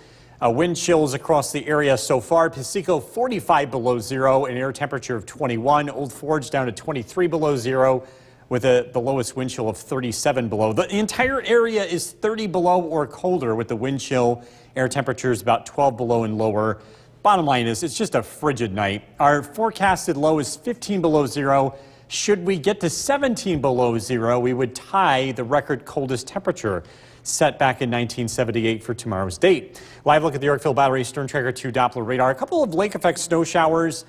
wind chills across the area so far. Piseco, 45 below zero, an air temperature of 21. Old Forge down to 23 below zero, with the lowest wind chill of 37 below. The entire area is 30 below or colder, with the wind chill. Air temperatures about 12 below and lower. Bottom line is, it's just a frigid night. Our forecasted low is 15 below zero. Should we get to 17 below zero, we would tie the record coldest temperature set back in 1978 for tomorrow's date. Live look at the Yorkville Battery Storm Tracker 2 Doppler radar. A couple of lake effect snow showers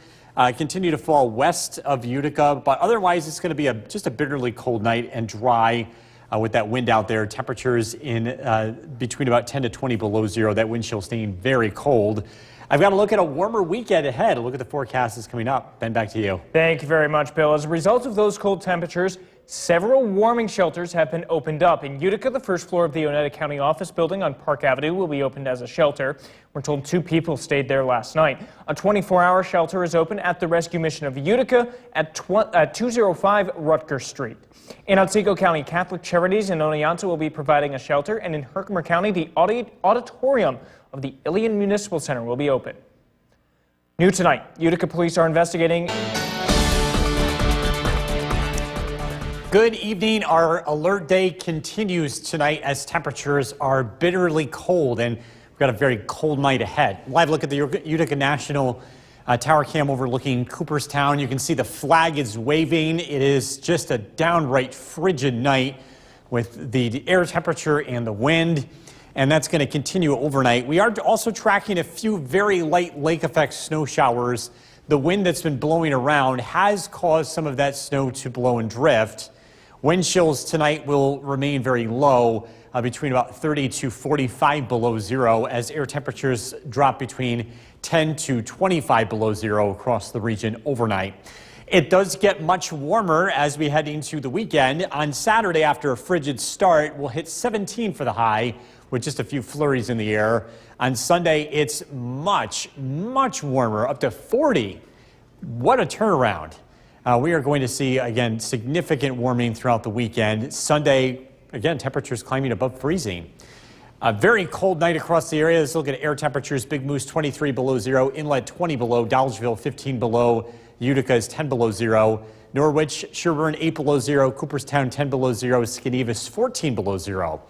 continue to fall west of Utica, but otherwise it's going to be just a bitterly cold night and dry with that wind out there. Temperatures in between about 10 to 20 below zero. That wind chill staying very cold. I've got to look at a warmer weekend ahead. A look at the forecast is coming up. Ben, back to you.
Thank you very much, Bill. As a result of those cold temperatures, several warming shelters have been opened up. In Utica, the first floor of the Oneida County office building on Park Avenue will be opened as a shelter. We're told 2 people stayed there last night. A 24-hour shelter is open at the Rescue Mission of Utica at 205 Rutgers Street. In Otsego County, Catholic Charities in Oneonta will be providing a shelter, and in Herkimer County, the auditorium of the Ilion Municipal Center will be open. New tonight, Utica police are investigating.
Good evening. Our alert day continues tonight as temperatures are bitterly cold, and we've got a very cold night ahead. Live look at the Utica National Tower Cam overlooking Cooperstown. You can see the flag is waving. It is just a downright frigid night with the air temperature and the wind, and that's going to continue overnight. We are also tracking a few very light lake effect snow showers. The wind that's been blowing around has caused some of that snow to blow and drift. Wind chills tonight will remain very low, between about 30 to 45 below zero, as air temperatures drop between 10 to 25 below zero across the region overnight. It does get much warmer as we head into the weekend. On Saturday, after a frigid start, we'll hit 17 for the high with just a few flurries in the air. On Sunday, it's much, much warmer, up to 40. What a turnaround. We are going to see, again, significant warming throughout the weekend. Sunday, again, temperatures climbing above freezing. A very cold night across the area. Let's look at air temperatures. Big Moose 23 below zero, Inlet 20 below, Dolgeville 15 below, Utica is 10 below zero, Norwich, Sherburne 8 below zero, Cooperstown 10 below zero, Skenevis 14 below zero.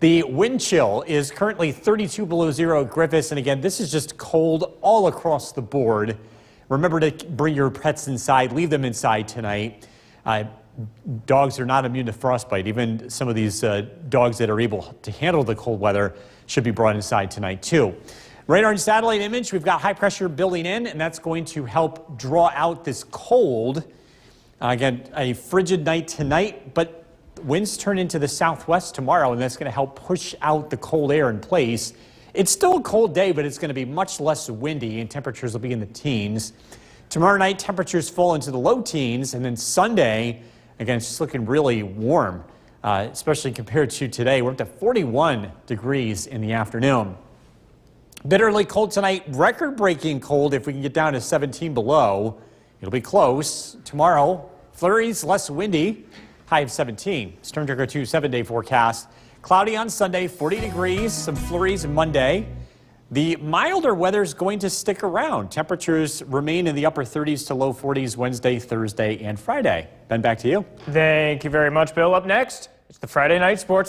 The wind chill is currently 32 below zero at Griffiths, and again, this is just cold all across the board. Remember to bring your pets inside, leave them inside tonight. Dogs are not immune to frostbite. Even some of these dogs that are able to handle the cold weather should be brought inside tonight too. Radar and satellite image, we've got high pressure building in, and that's going to help draw out this cold. Again, a frigid night tonight, but winds turn into the southwest tomorrow, and that's going to help push out the cold air in place. It's still a cold day, but it's going to be much less windy, and temperatures will be in the teens. Tomorrow night, temperatures fall into the low teens, and then Sunday, again, it's just looking really warm, especially compared to today. We're up to 41 degrees in the afternoon. Bitterly cold tonight, record-breaking cold if we can get down to 17 below. It'll be close. Tomorrow, flurries, less windy, high of 17. Storm Tracker 2 7-day forecast. Cloudy on Sunday, 40 degrees, some flurries Monday. The milder weather is going to stick around. Temperatures remain in the upper 30s to low 40s Wednesday, Thursday, and Friday. Ben, back to you.
Thank you very much, Bill. Up next, it's the Friday Night Sports